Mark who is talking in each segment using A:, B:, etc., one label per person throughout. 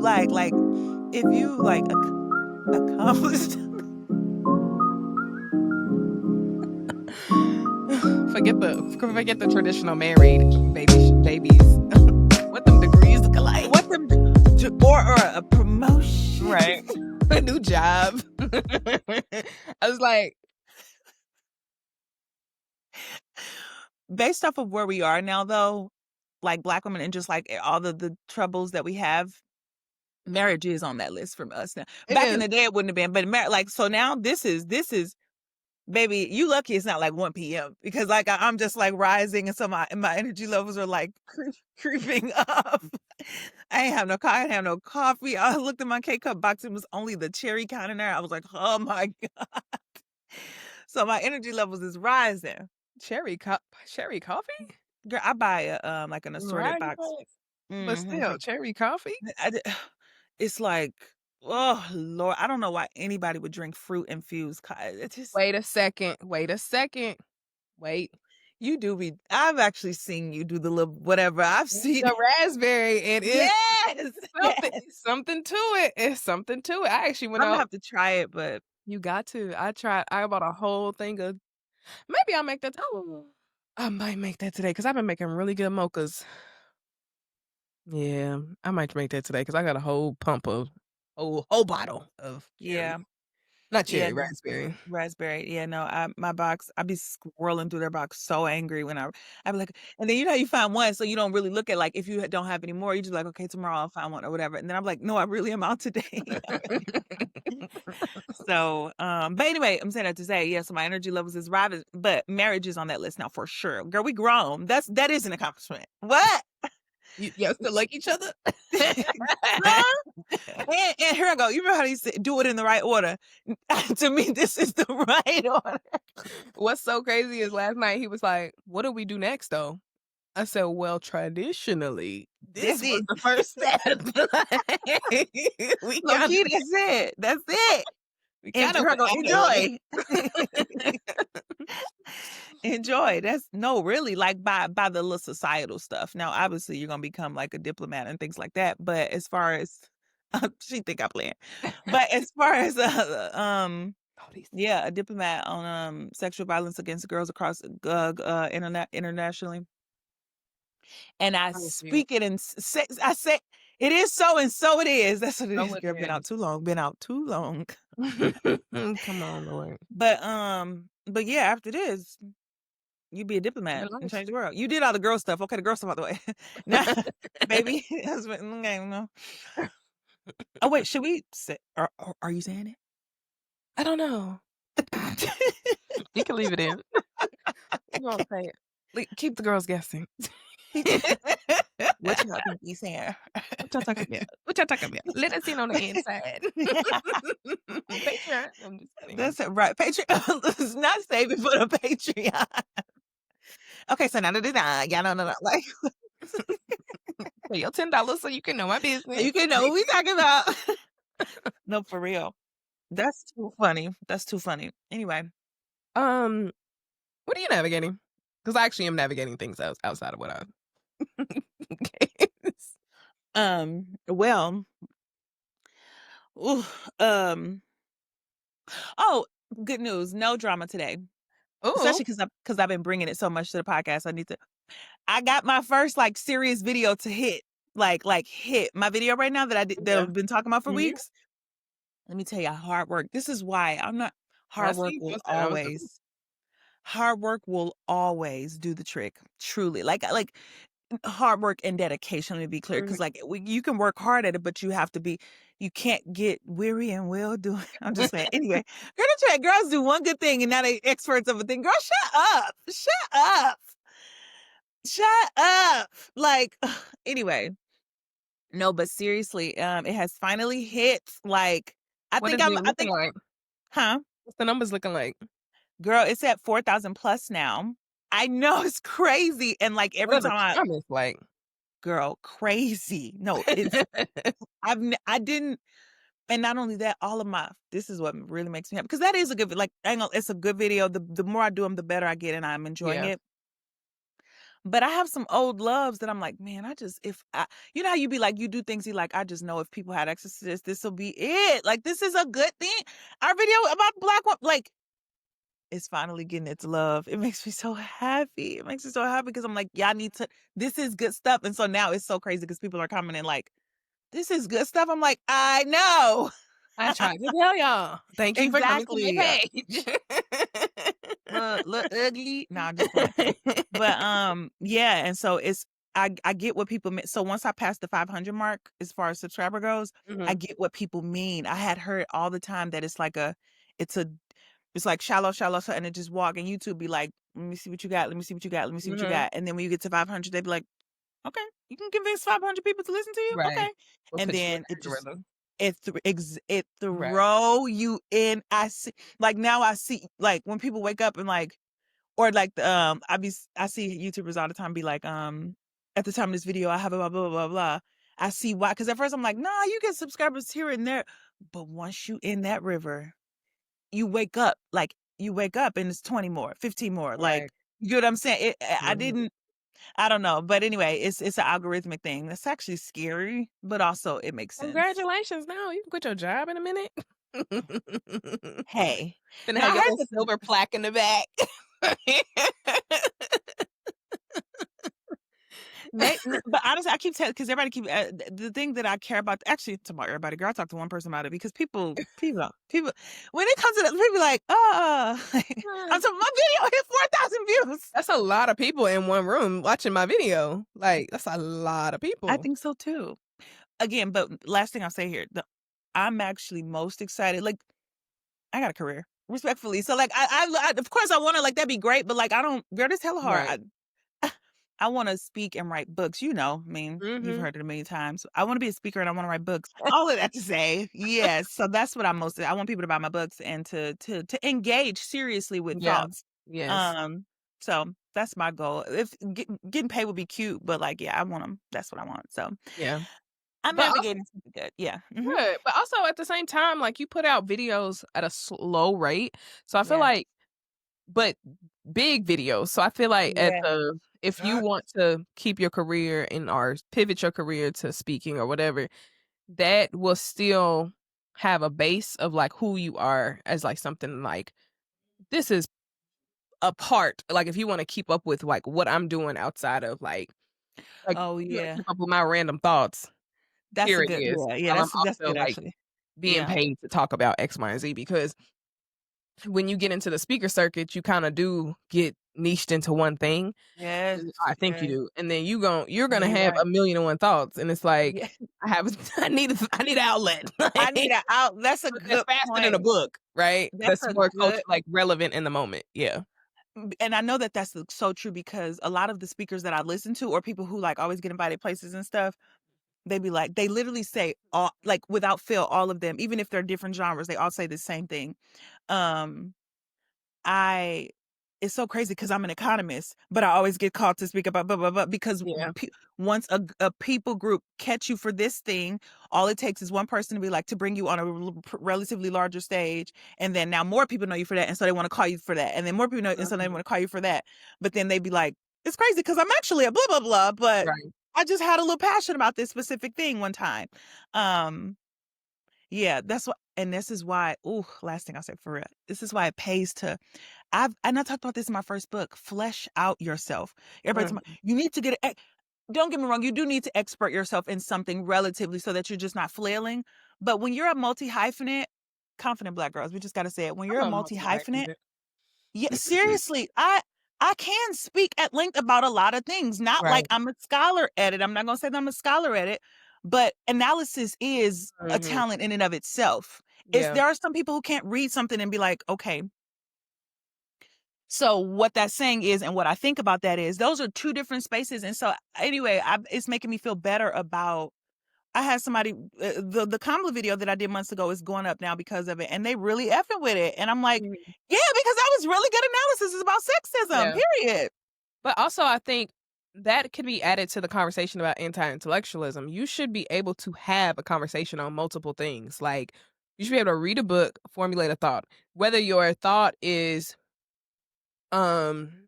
A: like if you like accomplished
B: Forget the traditional married babies. What them degrees look like?
A: what them or a promotion,
B: Right. A new job. I was like,
A: based off of where we are now, though, like Black women and just like all the troubles that we have, marriage is on that list from us now.
B: it
A: Back in
B: is.
A: the day, it wouldn't have been, but like so now this is baby. You lucky it's not like 1 p.m. because like I'm just like rising, and so my energy levels are like creeping up. I ain't have no I didn't have no coffee. I looked at my K-cup box. It was only the cherry kind in there. I was like, oh my god. So my energy levels is rising.
B: Cherry coffee?
A: Girl, I buy a like an assorted
B: Variety
A: box.
B: packs? But still,
A: Mhm.
B: cherry coffee?
A: It's like, oh Lord, I don't know why anybody would drink fruit infused. It just
B: Wait a second. Wait.
A: you do be. I've actually seen you do the little whatever. I've seen
B: The
A: it.
B: raspberry, it is
A: Yes,
B: something
A: yes.
B: something to it. It's something to it. I actually went
A: I'm gonna
B: out.
A: have to try it, but
B: You got to. I bought a whole thing of maybe I'll make that I might make that today because 'cause I've been making really good mochas. Yeah, I might make that today because I got a whole pump of whole bottle of cherry.
A: yeah,
B: Not
A: yeah,
B: cherry, raspberry.
A: raspberry. Yeah, no, my box. I be scrolling through their box so angry when I be like, and then you know you find one, so you don't really look at like if you don't have any more, you just like okay tomorrow I'll find one or whatever, and then I'm like, no, I really am out today. So, but anyway, I'm saying that to say, yeah, so my energy levels is rising, but marriage is on that list now for sure. Girl, we grown. That is an accomplishment. What?
B: Y'all still like each other?
A: Huh? And here I go. You remember how they say, do it in the right order? To me, this is the right order.
B: What's so crazy is last night he was like, "What do we do next, though?" I said, "Well, traditionally, this
A: That's
B: was
A: it.
B: the first step." Like, we
A: Low
B: gotta
A: key, that's it. That's it.
B: we
A: And
B: gotta
A: here I go.
B: add on.
A: Enjoy. Enjoy. That's no, really, like by the little societal stuff. Now, obviously, you're gonna become like a diplomat and things like that. But as far as she think I plan, but as far as
B: All these
A: yeah, a diplomat on sexual violence against girls across internationally, and I
B: honestly,
A: speak it and say I say it is so and so it is. That's what it
B: so
A: is.
B: it
A: Girl, been out
B: is.
A: too long. Been out too long.
B: Come on, Lord.
A: But yeah, after this. You be a
B: Your
A: diplomat and
B: life.
A: change the world. You did all the girl stuff. Okay, the girl stuff out the way. Now, baby, okay, no. Oh wait, should we say? Are you saying it?
B: I don't know. You can leave it in. We won't say it. Keep the girls guessing.
A: What y'all think he's saying?
B: What y'all talking about? What y'all talking about? Let us in on the inside. Patreon. I'm just kidding.
A: That's it, right. Patreon. Let's not save it for the Patreon. Okay, so now that it's done, y'all know, like
B: Pay your $10 so you can know my business.
A: you can know what we talking about. No, for real. That's too funny. That's too funny. Anyway,
B: What are you navigating? Because I actually am navigating things outside of what I.
A: well, ooh, oh, good news. No drama today.
B: Oh,
A: Especially because I've been bringing it so much to the podcast. I got my first like serious video to hit, like hit my video right now that that
B: yeah.
A: I've been talking about for
B: Mhm.
A: weeks. Let me tell you, hard work. This is why I'm not
B: I
A: hard work
B: see you
A: will
B: posted.
A: always do the trick. Truly. Like hard work and dedication, let me be clear.
B: Mhm.
A: Cause like you can work hard at it, but you can't get weary and well doing. I'm just saying. Anyway, girls do one good thing and now they experts of a thing. Girl, shut up. Shut up. Shut up. Like, anyway, no, but seriously, it has finally hit. Like,
B: What is it
A: I
B: looking
A: think,
B: like?
A: huh?
B: What's the numbers looking like?
A: Girl, it's at 4,000 plus now. I know it's crazy. And like every
B: What are
A: time
B: the comments like?
A: girl, crazy. No, I didn't, and not only that, this is what really makes me happy. Cause that is a good, like, it's a good video. The more I do them, the better I get and I'm enjoying
B: Yeah.
A: it. But I have some old loves that I'm like, "Man, I just if I" you know how you be like, you do things you like, "I just know if people had access to this, this'll be it. Like, this is a good thing." Our video about black wo like, it's finally getting its love. It makes me so happy. It makes me so happy because I'm like, "Y'all need to this is good stuff." And so now it's so crazy because people are commenting like, "This is good stuff." I'm like, "I know."
B: I tried to tell y'all. Thank you for coming to my
A: Exactly.
B: page.
A: Look ugly. No, I'm just playing. But, yeah, and so I get what people mean. So once I passed the 500 mark as far as subscriber goes, I
B: Mhm.
A: get what people mean. I had heard all the time that it's a it's like shallow, shallow, and it just walk and YouTube be like, "Let me see what you got. Let me see what you got. Let me see what you
B: Mhm.
A: got." And then when you get to 500, they be like, "Okay, you can convince 500 people to listen to you?
B: Right.
A: Okay."
B: We'll
A: And
B: put you in
A: then
B: the algorithm.
A: it
B: Right.
A: throw you in. I see like now I see like when people wake up and like or like the, I see YouTubers all the time be like, "At the time of this video, I have a blah, blah, blah, blah." I see why. Because at first I'm like, "Nah, you get subscribers here and there." But once you in that river, you wake up and it's 20 more, 15 more, like,
B: Right.
A: you get what I'm saying?
B: Mhm.
A: I don't know, but anyway, it's an algorithmic thing. That's actually scary, but also it makes sense.
B: Congratulations. Now you can quit your job in a minute.
A: Hey.
B: Gonna
A: Now I
B: have your
A: heard
B: little
A: that
B: silver plaque in the back.
A: But honestly, I keep telling because everybody keep the thing that I care about. Actually, to my everybody, girl, I talked to one person about it because people when it comes to that, people be like, I'm talking my video hit 4,000 views.
B: That's a lot of people in one room watching my video. Like, that's a lot of
A: I
B: people.
A: think so too. Again, but last thing I'll say here, I'm actually most excited. Like, I got a career, respectfully. So, like, of course, I want to like that'd be great, but like, I don't. Girl, this hella hard.
B: Right.
A: I wanna speak and write books, I mean, you've
B: Mhm.
A: heard it a million times. I wanna be a speaker and I wanna write books. All of that to say, yes, so that's what I want people to buy my books and to engage seriously with
B: Yeah.
A: thoughts.
B: Yes.
A: Um, so that's my goal. If getting paid would be cute, but, like, yeah, I want them. That's what I want, so
B: Yeah.
A: I'm
B: But also
A: navigating something good. Yeah, mhm.
B: good, but also at the same time, like, you put out videos at a slow rate, so I feel
A: Yes.
B: like but big videos, so I feel like at
A: Yeah.
B: the if you want to keep your career in or pivot your career to speaking or whatever, that will still have a base of, like, who you are as, like, something like, this is a part like, if you wanna keep up with, like, what I'm doing outside of, like,
A: Oh,
B: you wanna
A: yeah.
B: keep up with my random thoughts,
A: That's
B: here
A: a
B: it
A: good
B: is,
A: yeah,
B: while I'm
A: that's
B: also,
A: good,
B: like,
A: actually.
B: being
A: Yeah.
B: paid to talk about X, Y, and Z because when you get into the speaker circuit, you kinda do get niched into one thing.
A: Yes,
B: I think you
A: yes.
B: do, and then you're
A: No,
B: gonna
A: you're
B: have
A: right.
B: a million and one thoughts, and it's like,
A: Yeah.
B: I have I need an outlet,
A: I need
B: like,
A: a out that's a
B: but that's
A: good
B: faster than a
A: point.
B: book, right?
A: That's
B: That's
A: a
B: more
A: good
B: like, relevant in the moment, yeah.
A: and I know that that's so true because a lot of the speakers that I listen to or people who, like, always get invited places and stuff, they be like they literally say all like, without fail, all of them, even if they're different genres, they all say the same thing. Um I it's so crazy because 'cause I'm an economist, but I always get called to speak about blah, blah, blah, because
B: Yeah.
A: once a people group catch you for this thing, all it takes is one person to be like to bring you on a relatively larger stage, and then now more people know you for that, and so they wanna call you for that, and then more people know and so they
B: Mhm.
A: wanna call you for that, but then they be like, "It's crazy because 'cause I'm actually a blah, blah, blah, but
B: Right.
A: I just had a little passion about this specific thing one time." Um yeah, that's what and this is why ooh, last thing I'll say for real. This is why it pays to I talked about this in my first book, flesh out yourself. Everybody talking
B: Mhm.
A: about, you need to get don't get me wrong, you do need to expert yourself in something relatively so that you're just not flailing. But when you're a multi-hyphenate, confident black girls, we just gotta say it. When you're
B: I'm
A: a
B: a
A: multi-hyphenate,
B: multi-hyphenate.
A: yeah, seriously, I can speak at length about a lot of things. Not like
B: Right.
A: I'm a scholar at it. I'm not gonna say that I'm a scholar at it, but analysis is a
B: Mhm.
A: talent in and of itself.
B: Yeah.
A: There are some people who can't read something and be like, okay, so what that's saying is, and what I think about that is, those are two different spaces. And so anyway, it's making me feel better about. I had somebody the Kamala video that I did months ago is going up now because of it, and they really effing with it. And I'm like,
B: Mhm.
A: yeah, because that was really good analysis. It's about sexism.
B: Yeah.
A: Period.
B: But also, I think that could be added to the conversation about anti-intellectualism. You should be able to have a conversation on multiple things. Like, you should be able to read a book, formulate a thought. Whether your thought is, um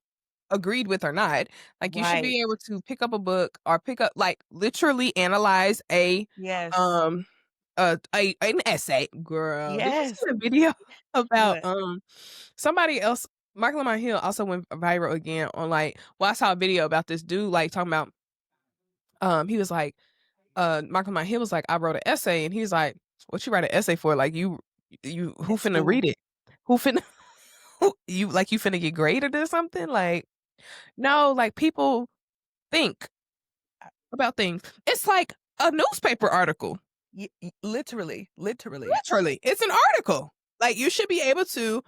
B: agreed with or not. Like, you should
A: Right.
B: be able to pick up a book or pick up like, literally analyze
A: Yes.
B: um, an essay. Girl, did you see
A: Yes.
B: the video about,
A: What?
B: somebody else Mark Lamont Hill also went viral again on, like well, I saw a video about this dude, like, talking about, he was like, Mark Lamont Hill was like, "I wrote an essay," and he's like, "What you write an essay for? Like, you who
A: At
B: finna
A: school.
B: read it? Who finna who you like, you finna get graded or something?" Like, no, like, people think
A: I
B: about things. It's like a newspaper article.
A: literally, literally.
B: Literally, it's an article. Like, you should be able to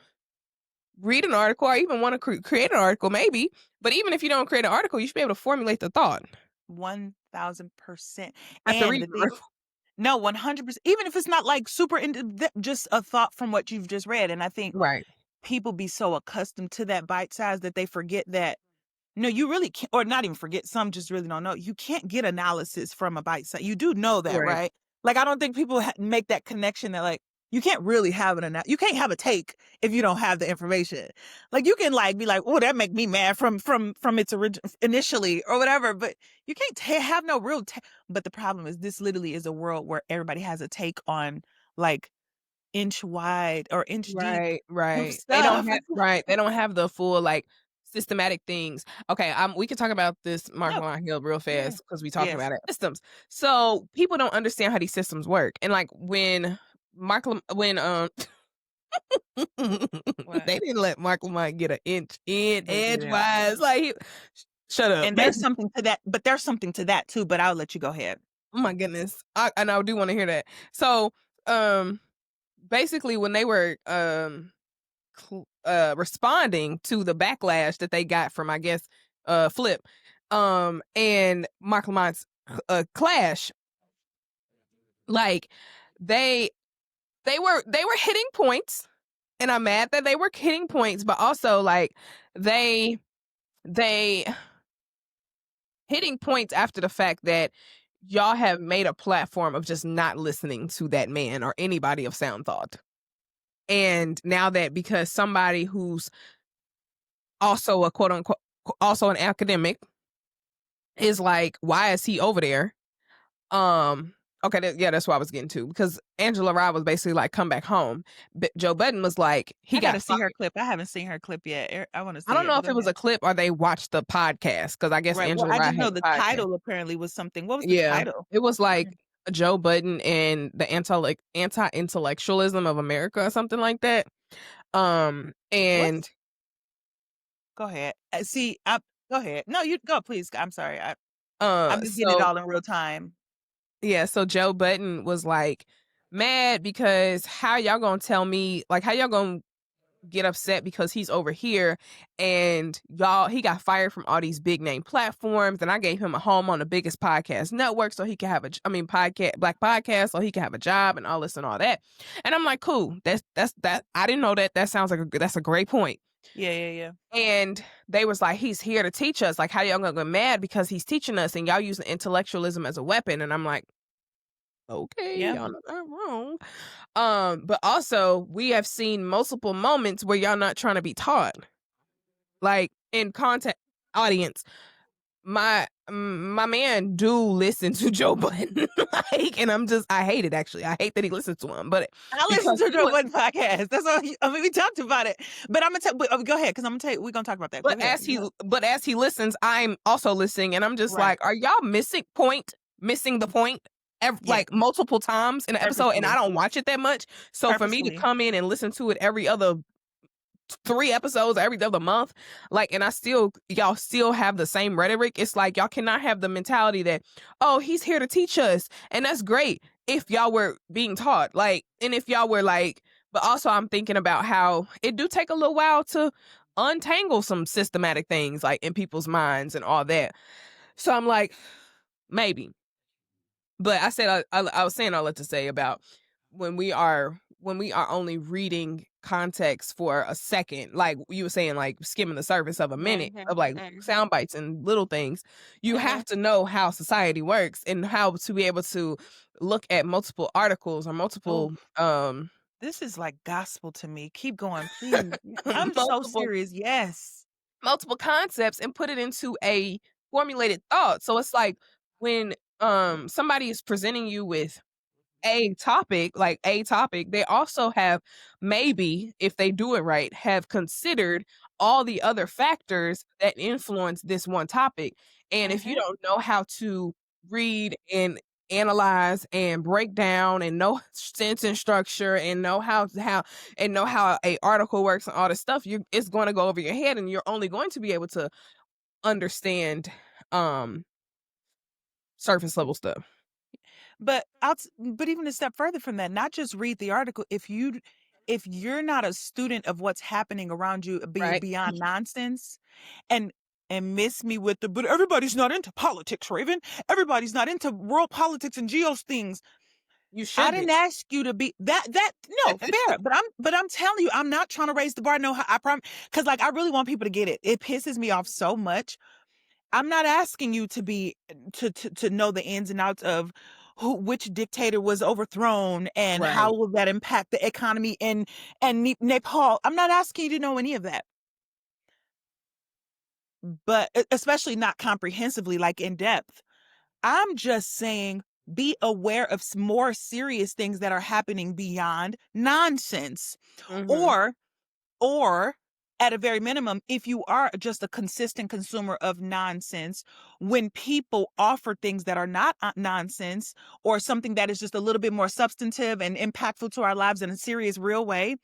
B: read an article or even wanna create an article maybe, but even if you don't create an article, you should be able to formulate the thought.
A: 1000%.
B: After
A: And the
B: reading the
A: thing no, 100%. Even if it's not like super into just a thought from what you've just read. And I think
B: Right,
A: people be so accustomed to that bite size that they forget that no, you really can't, or not even forget. Some just really don't know. You can't get analysis from a bite size. You do know that,
B: right,
A: right? Like, I don't think people make that connection that like you can't really have you can't have a take if you don't have the information. Like, you can like be like, oh, that make me mad from its origin initially or whatever, but you can't have no real. But the problem is, this literally is a world where everybody has a take on like inch wide or inch deep
B: right,
A: of
B: right.
A: stuff.
B: They don't have the full, like, systematic things. Okay, we can talk about this Mark
A: No,
B: Lamont Hill real
A: yeah,
B: fast because we talking
A: yes.
B: about it. Systems. So, people don't understand how these systems work, and, like, when
A: What?
B: they didn't let Mark Lamont get an inch in
A: They didn't.
B: edgewise, like, shut up.
A: And there's something to that, but there's something to that too, but I'll let you go ahead.
B: Oh my goodness. And I do wanna hear that. So, um, basically, when they were, responding to the backlash that they got from, I guess, Flip, and Mark Lamont's, clash, like, they they were hitting points, and I'm mad that they were hitting points, but also, like, they hitting points after the fact that y'all have made a platform of just not listening to that man or anybody of sound thought. And now that because somebody who's also a quote unquote also an academic is like, why is he over there? Um, okay, yeah, that's what I was getting to because Angela Rye was basically like, come back home. But Joe Budden was like, he
A: I gotta
B: got
A: see her
B: fired.
A: clip. I haven't seen her clip yet. I want to
B: I
A: see
B: don't
A: it,
B: know
A: but
B: if
A: go
B: it was
A: ahead.
B: a clip or they watched the podcast because I guess
A: Right. Well,
B: Angela
A: I
B: Rye
A: just
B: has
A: know the
B: a podcast.
A: title apparently was something. What was the
B: Yeah,
A: title?
B: it was like
A: Mhm.
B: Joe Budden and the anti-intellectualism of America or something like that.
A: What?
B: And
A: Go ahead. See, go ahead. No, you go, please. I'm sorry. I'm just getting it
B: so
A: all in real time.
B: yeah, so Joe Budden was like mad because how y'all gonna tell me like how y'all gonna get upset because he's over here and y'all he got fired from all these big name platforms and I gave him a home on the biggest podcast network so he could have podcast black podcast so he could have a job and all this and all that. And I'm like, cool. That's that I didn't know that. That sounds like that's a great point.
A: Yeah, yeah, yeah.
B: And they was like, he's here to teach us. Like, how y'all gonna get mad because he's teaching us and y'all using intellectualism as a weapon? And I'm like, okay,
A: Yeah.
B: y'all not wrong. But also we have seen multiple moments where y'all not trying to be taught. Like in content audience, my man do listen to Joe Budden. Like, and I hate it actually. I hate that he listens to him, but
A: I listened
B: because
A: to
B: he
A: the
B: was
A: one podcast. That's all. I mean, we talked about it, but I'm gonna tell. Go ahead, because I'm gonna tell you. We're gonna talk about that. Go ahead.
B: but as he listens, I'm also listening, and I'm just
A: Right.
B: like, are y'all missing the point?
A: Yes.
B: Like multiple times in an episode, and I
A: Purposefully.
B: don't watch it that much. So for me to
A: Purposefully.
B: come in and listen to it every other 3 episodes every other month, like, and y'all still have the same rhetoric. It's like y'all cannot have the mentality that, oh, he's here to teach us, and that's great if y'all were being taught, like, and if y'all were like, but also I'm thinking about how it do take a little while to untangle some systematic things like in people's minds and all that. So I'm like, maybe. But I said I was saying all that to say about when we are only reading context for a second, like you were saying, like skimming the surface of a minute
A: Mhm,
B: of like
A: mhm,
B: sound bites and little things, you
A: mhm.
B: have to know how society works and how to be able to look at multiple articles or
A: Oh,
B: multiple
A: this is like gospel to me. Keep going, please. I'm so
B: multiple
A: serious. Yes.
B: multiple concepts and put it into a formulated thought. So it's like when somebody is presenting you with a topic, they also have, maybe if they do it right, have considered all the other factors that influence this one topic. And if you
A: Mhm.
B: don't know how to read and analyze and break down and know sense and structure and know how a article works and all this stuff, you it's going to go over your head, and you're only going to be able to understand um surface level stuff.
A: But even a step further from that, not just read the article, if you're not a student of what's happening around you
B: Right.
A: beyond nonsense, and miss me with the, but everybody's not into politics, Raven. Everybody's not into world politics and geos things.
B: You
A: I
B: should be.
A: didn't ask you to be that no, fair, but I'm telling you, I'm not trying to raise the bar. No, I promise, because like I really want people to get it. It pisses me off so much. I'm not asking you to be to know the ins and outs of which dictator was overthrown and how
B: Right.
A: will that impact the economy in Nepal. I'm not asking you to know any of that, but especially not comprehensively, like in depth. I'm just saying be aware of more serious things that are happening beyond nonsense,
B: Mhm.
A: or or at a very minimum, if you are just a consistent consumer of nonsense, when people offer things that are not nonsense, or something that is just a little bit more substantive and impactful to our lives in a serious, real way,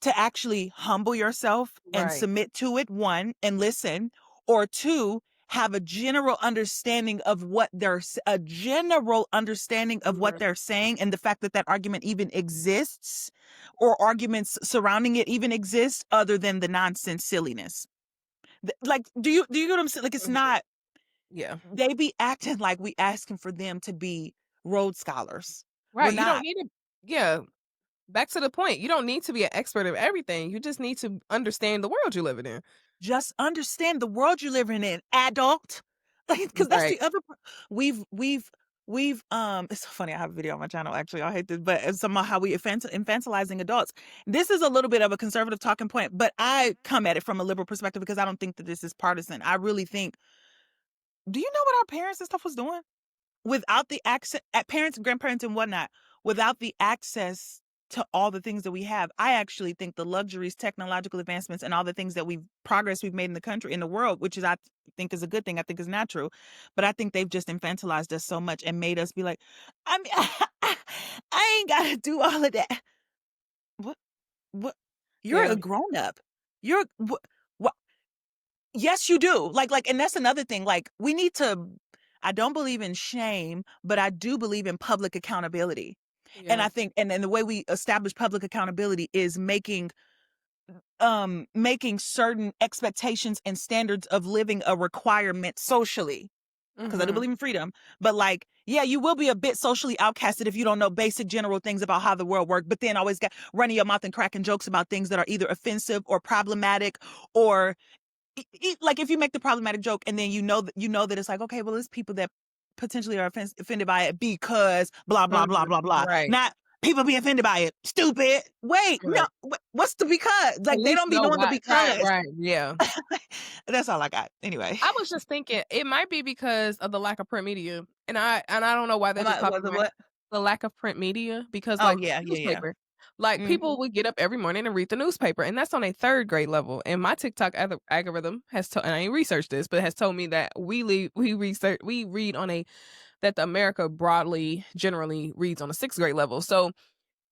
A: to actually humble yourself and
B: Right.
A: submit to it, one, and listen, or two, have a general understanding of a general understanding of what
B: Mhm.
A: they're saying, and the fact that that argument even exists, or arguments surrounding it even exist, other than the nonsense silliness. Like, do you get what I'm saying? Like, it's
B: Mhm.
A: not,
B: Yeah.
A: they be acting like we asking for them to be Rhodes scholars. We're
B: Right, you don't
A: not.
B: need to. Yeah, back to the point, you don't need to be an expert of everything, you just need to understand the world you're living in.
A: Just understand the world you're living in, adult. Like, because that's
B: Right.
A: the other we've it's so funny. I have a video on my channel, actually. I hate this, but it's somehow how we infantilizing adults. This is a little bit of a conservative talking point, but I come at it from a liberal perspective because I don't think that this is partisan. I really think, do you know what our parents and stuff was doing? Without the access at parents, grandparents, and whatnot, without the access to all the things that we have, I actually think the luxuries, technological advancements, and all the things that we've made in the country, in the world, which is, I think, is a good thing. I think is natural, but I think they've just infantilized us so much and made us be like, I mean, I ain't gotta do all of that. What? What? You're
B: Yeah.
A: a grown up. You're what? Yes, you do. And that's another thing. Like, we need to. I don't believe in shame, but I do believe in public accountability. And
B: Yeah.
A: I think, and then the way we establish public accountability is making certain expectations and standards of living a requirement socially. Because I do
B: Mhm.
A: believe in freedom, but like, yeah, you will be a bit socially outcasted if you don't know basic general things about how the world works. But then always got running your mouth and cracking jokes about things that are either offensive or problematic, or like, if you make the problematic joke and then you know that it's like, okay, well, there's people that potentially are offended by it because blah blah blah
B: Mhm.
A: blah blah.
B: Right.
A: Not people be offended by it. Stupid. Wait, no.
B: Right.
A: What's the because?
B: At
A: Like, they
B: least
A: don't be
B: know
A: knowing the
B: why. Right,
A: because.
B: right, yeah.
A: That's all I got. Anyway,
B: I was just thinking it might be because of the lack of print media, and I don't know why that
A: am
B: just
A: I
B: popped
A: was
B: in
A: it
B: my,
A: what?
B: the lack of print media, because,
A: Oh
B: like,
A: yeah, yeah, yeah.
B: newspaper, like,
A: Mm.
B: people would get up every morning and read the newspaper, and that's on a 3rd grade level, and my TikTok algorithm has and I ain't researched this, but has told me that we read on a that the America broadly generally reads on a 6th grade level, so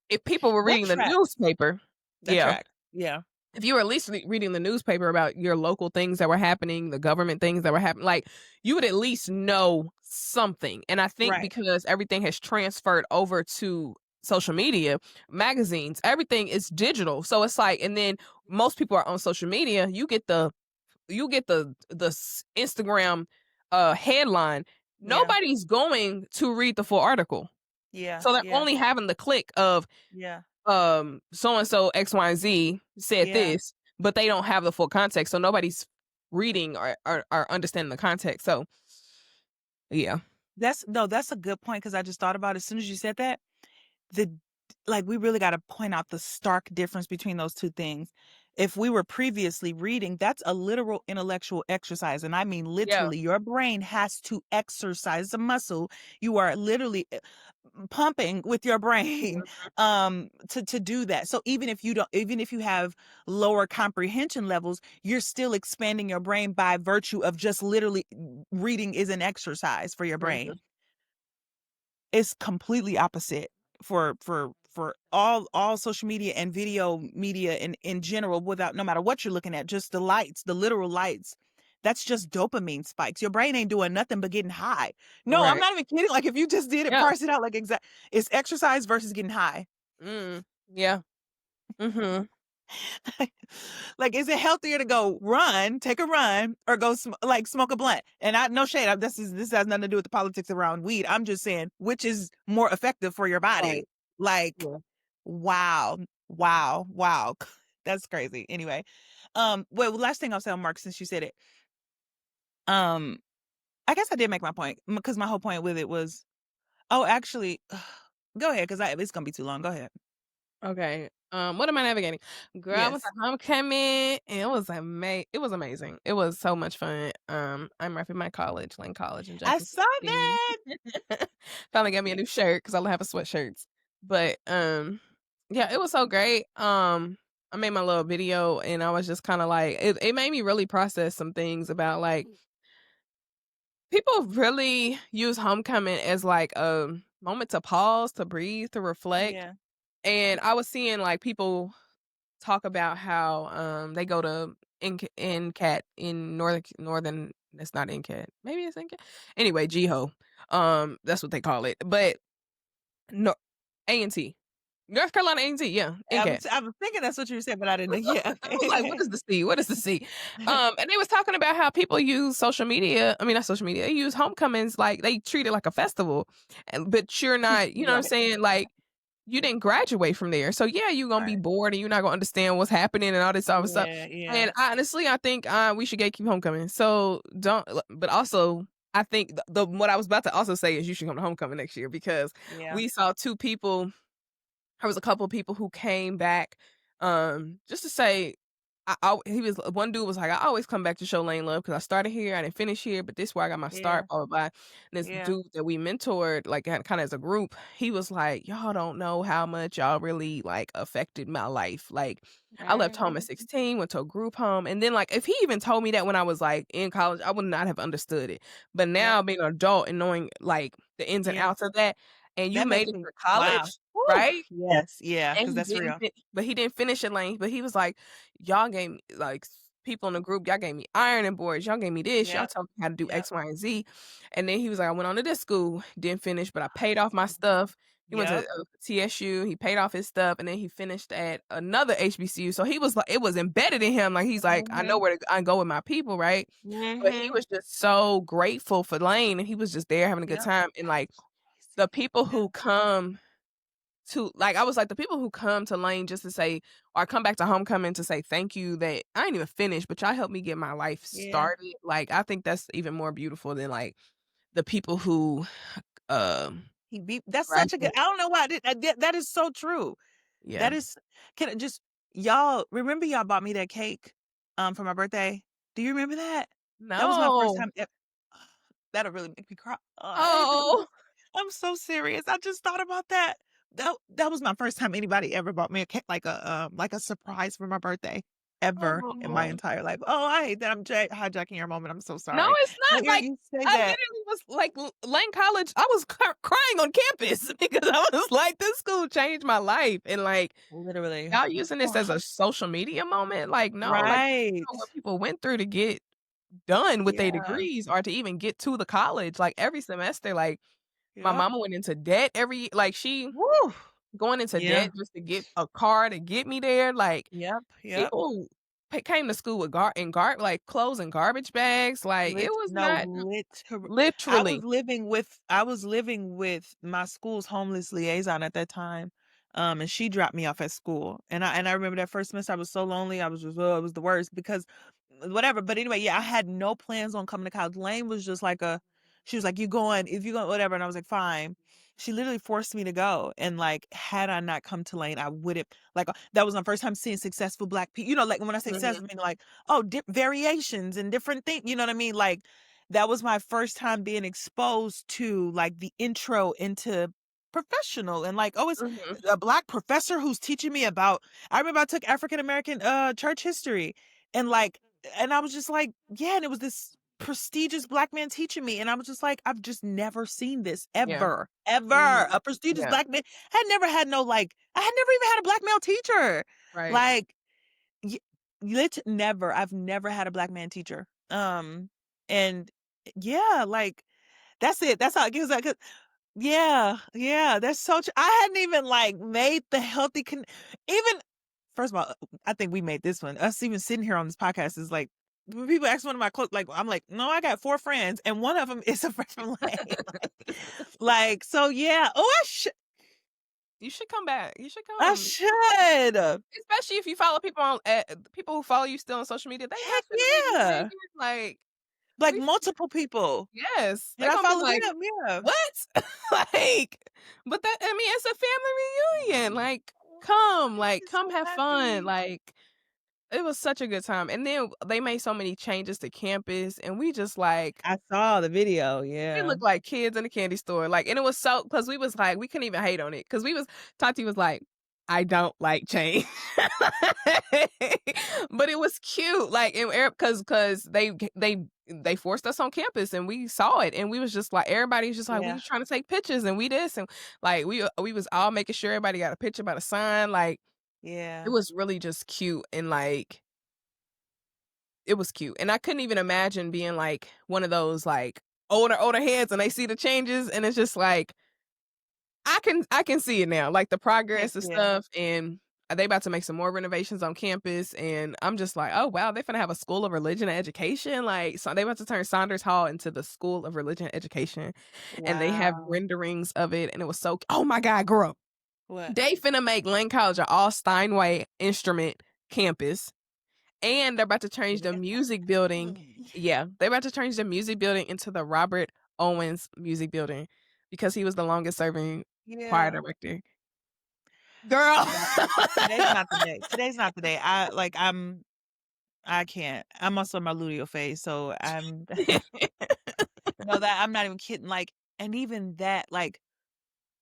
B: if people were
A: That
B: reading the
A: tracks.
B: newspaper.
A: That
B: Yeah.
A: tracks. Yeah.
B: If you were at least reading the newspaper about your local things that were happening, the government things that were happening, like, you would at least know something. And I think
A: Right.
B: because everything has transferred over to social media, magazines, everything is digital. So it's like, and then most people are on social media. You get the Instagram headline.
A: Yeah.
B: Nobody's going to read the full article.
A: Yeah.
B: So they're
A: Yeah.
B: only having the click of
A: Yeah.
B: so and so XYZ said
A: Yeah.
B: this, but they don't have the full context, so nobody's reading or understanding the context. So yeah.
A: That's no, that's a good point, because I just thought about it as soon as you said that. The Like, we really got to point out the stark difference between those two things. if we were previously reading, that's a literal intellectual exercise. And I mean,
B: Yeah.
A: literally, your brain has to exercise the muscle. You are literally pumping with your brain to do that. So even if you have lower comprehension levels, you're still expanding your brain by virtue of just literally reading is an exercise for your
B: Mhm.
A: brain. It's completely opposite for all social media and video media in general, without no matter what you're looking at, just the lights, the literal lights. That's just dopamine spikes. Your brain ain't doing nothing but getting high. No, I'm
B: Right.
A: not even kidding. Like if you just did it,
B: Yeah.
A: parse it out like it's exercise versus getting high.
B: Mm. Yeah. Mhm.
A: Like, is it healthier to go run, take a run, or go like smoke a blunt? And I no shade. This has nothing to do with the politics around weed. I'm just saying which is more effective for your body.
B: Right.
A: Like,
B: Yeah.
A: wow, wow, wow. That's crazy. Anyway, well, last thing I'll say on Mark, since you said it, um, I guess I did make my point because my whole point with it was, oh, actually, go ahead because it's gonna be too long. Go ahead.
B: Okay. What am I navigating? Girl, I was
A: Yes,
B: at homecoming and it was amazing. It was so much fun. I'm repping my college, Lane College in
A: I
B: Jackson,
A: saw
B: Tennessee.
A: that.
B: Finally got me a new shirt because I don't have a sweatshirts. But yeah, it was so great. I made my little video and I was just kind of like it made me really process some things about like people really use homecoming as like a moment to pause, to breathe, to reflect.
A: Yeah,
B: And I was seeing like people talk about how, they go to NCAT in northern that's not NCAT. Maybe it's NCAT? Anyway, GHO. That's what they call it. But no A&T. North Carolina A&T, yeah, NCAT.
A: I was thinking that's what you said, but I didn't know. Yeah.
B: I was like, "What is the C? What is the C?" And they was talking about how people use social media I mean, not social media, they use homecomings like they treat it like a festival, but you're not you know what I'm
A: Right.
B: saying? Like, you didn't graduate from there. So, yeah, you're gonna be
A: Right.
B: bored and you're not gonna understand what's happening and all this other stuff.
A: Yeah, yeah.
B: And honestly, I think, we should gatekeep homecoming. So, don't but also, I think the what I was about to also say is you should come to homecoming next year because
A: Yeah.
B: we saw 2 people there was a couple of people who came back, just to say, he was one dude was like, "I always come back to show Lane love because I started here, I didn't finish here, but this is where I got my
A: Yeah.
B: start, blah, blah, blah." And this
A: Yeah.
B: dude that we mentored, like, kinda as a group, he was like, "Y'all don't know how much y'all really, like, affected my life." Like, I left home at
A: Mhm.
B: 16, went to a group home, and then, like, if he even told me that when I was, like, in college, I would not have understood it. But
A: Yep.
B: now being an adult and knowing, like, the ins and
A: Yeah.
B: outs of that, and you
A: That
B: made
A: makes
B: it
A: me
B: to
A: wow.
B: college,
A: Woo.
B: right?
A: Yes. Yeah.
B: And
A: Because that's real.
B: he didn't finish it, Lane, but he was like, "Y'all gave me like, people in the group, y'all gave me ironing boards, y'all gave me this, y'all
A: Yep.
B: told me how to do
A: Yep.
B: X, Y, and Z." And then he was like, "I went on to this school, didn't finish, but I paid off my stuff." He went to,
A: Yep.
B: TSU, he paid off his stuff, and then he finished at another HBCU, so he was like it was embedded in him, like, he's like, "I know
A: Mhm.
B: where I go with my people," right? But he
A: Mhm.
B: was just so grateful for Lane, and he was just there having a good
A: Yep.
B: time, and, like, the
A: Crazy.
B: people
A: Yeah.
B: who come to like, I was like, the people who come to Lane just to say or come back to homecoming to say thank you that I ain't even finished, but y'all helped me get my life
A: Yeah.
B: started. Like, I think that's even more beautiful than, like, the people who, um,
A: He beat that's such a good
B: graduate.
A: I don't know why I did that is so true.
B: Yeah.
A: That is can I just y'all remember y'all bought me that cake, for my birthday? Do you remember that? That was my first
B: No.
A: time that'll really make me cry. I hate to do
B: Oh.
A: this. I'm so serious. I just thought about that. That was my first time anybody ever bought me a cake like a surprise for my birthday ever in my
B: Oh.
A: entire life. Oh, I hate that I'm hijacking your moment. I'm so
B: No,
A: sorry.
B: it's
A: But
B: not, like,
A: you say
B: I
A: that
B: literally was like, Lane College, I was crying on campus because I was like, "This school changed my life," and, like,
A: literally.
B: y'all using this as a social media moment? Like, no, like, you
A: Right.
B: know what people went through to get done with their
A: Yeah.
B: degrees or to even get to the college, like, every semester, like, my
A: Yep.
B: mama went into debt every like, she
A: Woo.
B: going into
A: Yeah.
B: debt just to get a car to get me there, like,
A: Yep. Yep.
B: people came to school with like, clothes and garbage bags, like, it was
A: No,
B: not
A: I
B: literally.
A: was living with my school's homeless liaison at that time, and she dropped me off at school, and I remember that first semester I was so lonely, I was just oh, it was the worst because whatever, but anyway, yeah, I had no plans on coming to college. Lane was just like a she was like, "You going if you going whatever," and I was like, "Fine." She literally forced me to go, and, like, had I not come to Lane, I wouldn't like, that was my first time seeing successful Black people. Like, when I say
B: Mhm.
A: successful, I mean, like, oh, variations and different things, you know what I mean? Like, that was my first time being exposed to, like, the intro into professional and, like, oh, it's
B: Mhm.
A: a Black professor who's teaching me about I remember I took African American, church history, and, like and I was just like, yeah, and it was this prestigious Black man teaching me, and I was just like, "I've just never seen this
B: Yeah.
A: ever, ever."
B: Mhm.
A: A prestigious
B: Yeah.
A: Black man had never had no, like I had never even had a Black male teacher.
B: Right.
A: Like, y never. I've never had a Black man teacher. And yeah, like, that's it. That's how it gives. Like, yeah, yeah, that's so true. I hadn't even, like, made the healthy even first of all, I think we made this one. Us even sitting here on this podcast is like when people ask one of my close like, I'm like, "No, I got 4 friends, and one of them is a friend from Lane." So yeah. Oh,
B: You should come back. You should
A: I
B: come.
A: should.
B: Especially if you follow people on people who follow you still on social media, they not
A: Heck
B: finna be
A: yeah.
B: behaving like
A: Like,
B: we
A: multiple people.
B: yes,
A: And
B: they
A: I
B: gonna be
A: follow
B: like,
A: them, yeah.
B: "What?" Like, but that I mean, it's a family reunion, like,
A: It's
B: come
A: so
B: have fun,
A: happy.
B: like, it was such a good time, and then they made so many changes to campus, and we just, like
A: I saw the video,
B: we
A: yeah.
B: looked like kids in a candy store, like, and it was so because we was like we couldn't even hate on it because we was Tati was like, "I don't like change." But it was cute, like, and because they forced us on campus, and we saw it, and we was just like everybody was just like, "We
A: Yeah,
B: was trying to take pictures, and we this," and, like, we was all making sure everybody got a picture by the sign, like, it
A: yeah.
B: was really just cute and, like it was cute, and I couldn't even imagine being, like, one of those, like, older heads, and they see the changes, and it's just like, I can see it now, like, the
A: Heck
B: progress and
A: yeah.
B: stuff, and they about to make some more renovations on campus, and I'm just like, "Oh, wow, they finna have a school of religion and education," like, so they about to turn Saunders Hall into the school of religion and education, and they have
A: Wow.
B: renderings of it, and it was so oh my god, girl,
A: What?
B: they finna make Lane College a all Steinway instrument campus. And they're about to change the music building yeah, they're about to change the music building into the Robert Owens Music Building because he was the longest serving choir
A: Yeah.
B: director. Girl.
A: Yeah. Today's not the day. Today's not the day. I can't. I'm also in my luteal phase, so no, that I'm not even kidding, like, and even that, like,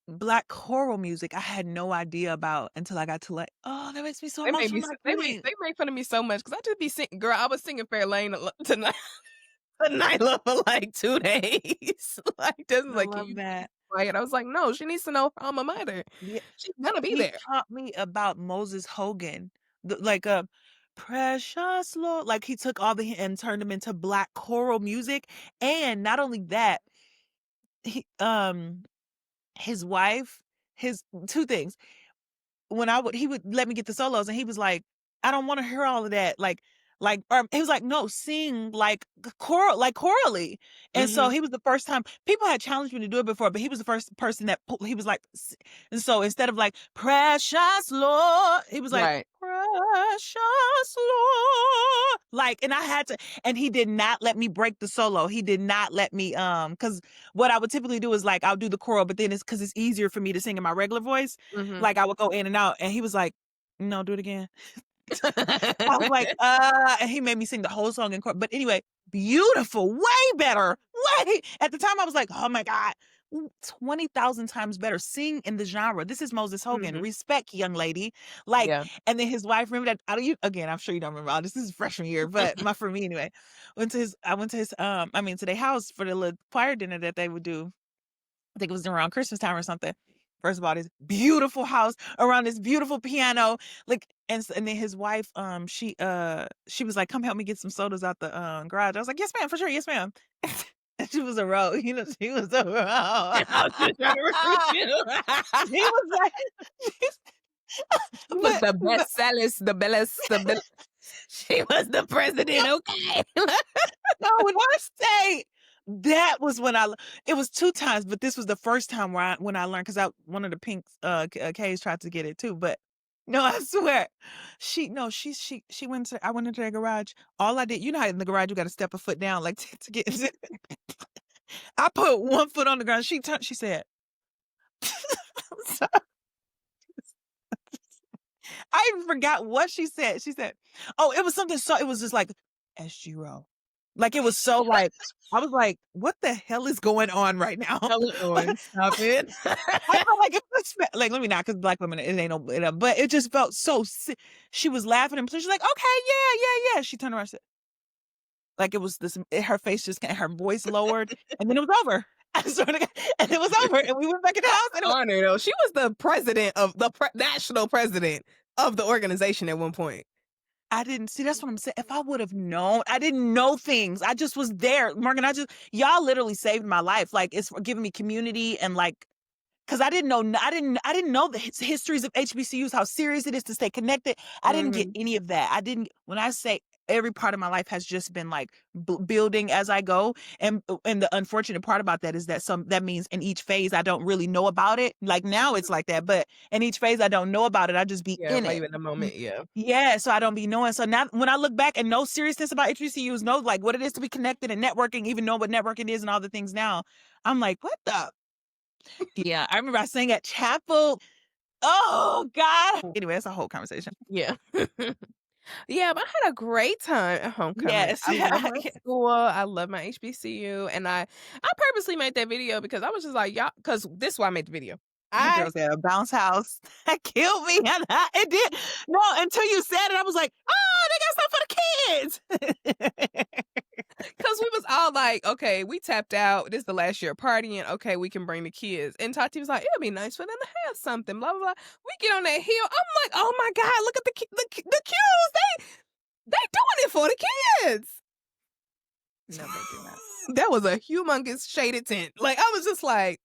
A: Black choral music, I had no idea about until I got to, like, oh, that makes me so
B: They made
A: emotional,
B: me
A: I'm
B: s
A: not kidding.
B: they made fun of me so much because I just be singing girl, I was singing Fairlane tonight tonight for, like, 2 days. Like, this is
A: I
B: like, "Can
A: love
B: you please
A: that.
B: be quiet?" I was like, "No, she needs to know her alma mater.
A: Yeah,
B: She's gonna be
A: he
B: there."
A: taught me about Moses Hogan, like, "Precious Lord," like, he took all the and turned them into Black choral music, and not only that, he, his wife his 2 things. When I would he would let me get the solos, and he was like, "I don't wanna hear all of that," he was like, "No, sing like chorally." And so
B: Mhm.
A: he was the first time people had challenged me to do it before, but he was the first person that he was like and so instead of like, "Precious Lord," he was like,
B: Right.
A: "Precious Lord," like, and I had to and he did not let me break the solo. He did not let me, because what I would typically do is, like, I'll do the choral, but then because it's easier for me to sing in my regular voice,
B: Mhm.
A: like, I would go in and out, and he was like, "No, do it again." I was like, and he made me sing the whole song in chorus. But anyway, beautiful, way better, way at the time, I was like, "Oh my god, 20,000 times better. Sing in the genre. This is Moses Hogan.
B: Mhm.
A: Respect, young lady." Like,
B: Yeah.
A: and then his wife, remember that I don't you again, I'm sure you don't remember all this. This is freshman year, but my for me anyway. I went to his, I mean, to their house for the little choir dinner that they would do. I think it was around Christmas time or something. First of all, this beautiful house around this beautiful piano, like, and then his wife, she was like, "Come help me get some sodas out the garage." I was like, "Yes, ma'am, for sure, yes, ma'am." And she was a row, she was a row.
B: I was just trying to recruit you.
A: She was like,
B: Was the
A: but
B: best sellers, the bel she was the president, okay.
A: no, when I say that was when it was 2 times, but this was the first time where when I learned 'cause one of the Pinks, K's tried to get it too, but no, I swear. She went to I went into their garage. All I did you know how in the garage you gotta step a foot down, like, to get into I put 1 foot on the ground. She said, So, I even forgot what she said. She said, "Oh, it was something so it was just like SG Row." Like it was so like I was like, "What the hell is going on right now?"
B: Hella
A: Like
B: on. Stop it.
A: I felt like it was like let me not because black women it ain't no but it just felt so she was laughing and she's like, "Okay, yeah, yeah, yeah." She turned around and said, like it was this her face just her voice lowered and then it was over. I swear to God, and it was over and we went back in the house and it was
B: Honor though. She was the president of the national president of the organization at one point.
A: I didn't see. That's what I'm saying. If I would have known, I didn't know things. I just was there, Morgan. Y'all literally saved my life. Like it's giving me community and like, cause I didn't know, I didn't know the histories of HBCUs, how serious it is to stay connected. I didn't get
B: Mhm.
A: any of that. I didn't. When I say every part of my life has just been like building as I go, and the unfortunate part about that is that that means in each phase I don't really know about it. Like now it's like that, but in each phase I don't know about it. I just be
B: Yeah,
A: in
B: while
A: it.
B: you in the moment, yeah.
A: Yeah, so I don't be knowing. So now when I look back and know seriousness about HBCUs, know like what it is to be connected and networking, even know what networking is and all the things now, I'm like, what the? Yeah, I remember I sang at chapel. Oh God. Anyway, that's a whole conversation.
B: Yeah. Yeah, but I had a great time at homecoming.
A: Yes.
B: I love my
A: Yeah.
B: school, I love my HBCU, and I purposely made that video because I was just like, y'all, because this is why I made the video.
A: That
B: I
A: girl's at a bounce house. That killed me. And it did. No, until you said it, I was like, oh, they got stuff for the kids.
B: Because we was all like, okay, we tapped out. This is the last year of partying. Okay, we can bring the kids. And Tati was like, it'll be nice for them to have something. Blah blah blah. We get on that hill. I'm like, oh my god, look at the cues. They doing it for the kids.
A: No, they do not.
B: That was a humongous shaded tent. Like I was just like,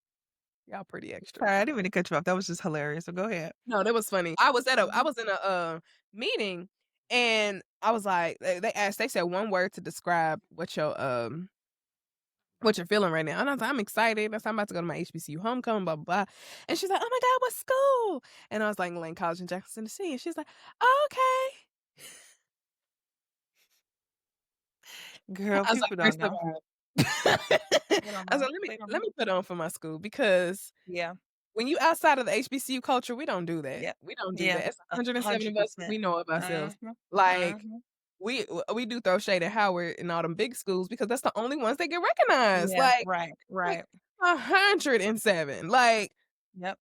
B: y'all pretty extra.
A: Sorry, I didn't mean to cut you off. That was just hilarious. So go ahead.
B: No, that was funny. I
A: Mhm.
B: was in a meeting, and I was like, they said one word to describe what you're feeling right now. And I was like, I'm excited. That's I'm about to go to my HBCU homecoming, blah, blah, blah. And she's like, oh my God, what school? And I was like, Lane College in Jackson, Tennessee. And she's like, oh, okay.
A: Girl,
B: I was like,
A: people don't
B: first of
A: know.
B: all,
A: They don't
B: I was
A: know.
B: like,
A: They don't
B: let
A: know.
B: me put on for my school because
A: Yeah.
B: when you outside of the HBCU culture, we don't do that.
A: Yeah.
B: We don't do
A: Yeah.
B: that. It's 107 of us.
A: 100%.
B: We know of ourselves.
A: Mhm.
B: Like
A: Mhm.
B: we do throw shade at Howard and all them big schools because that's the only ones that get recognized.
A: Yeah.
B: Like,
A: Right.
B: like
A: Right.
B: 107. Like
A: Yep.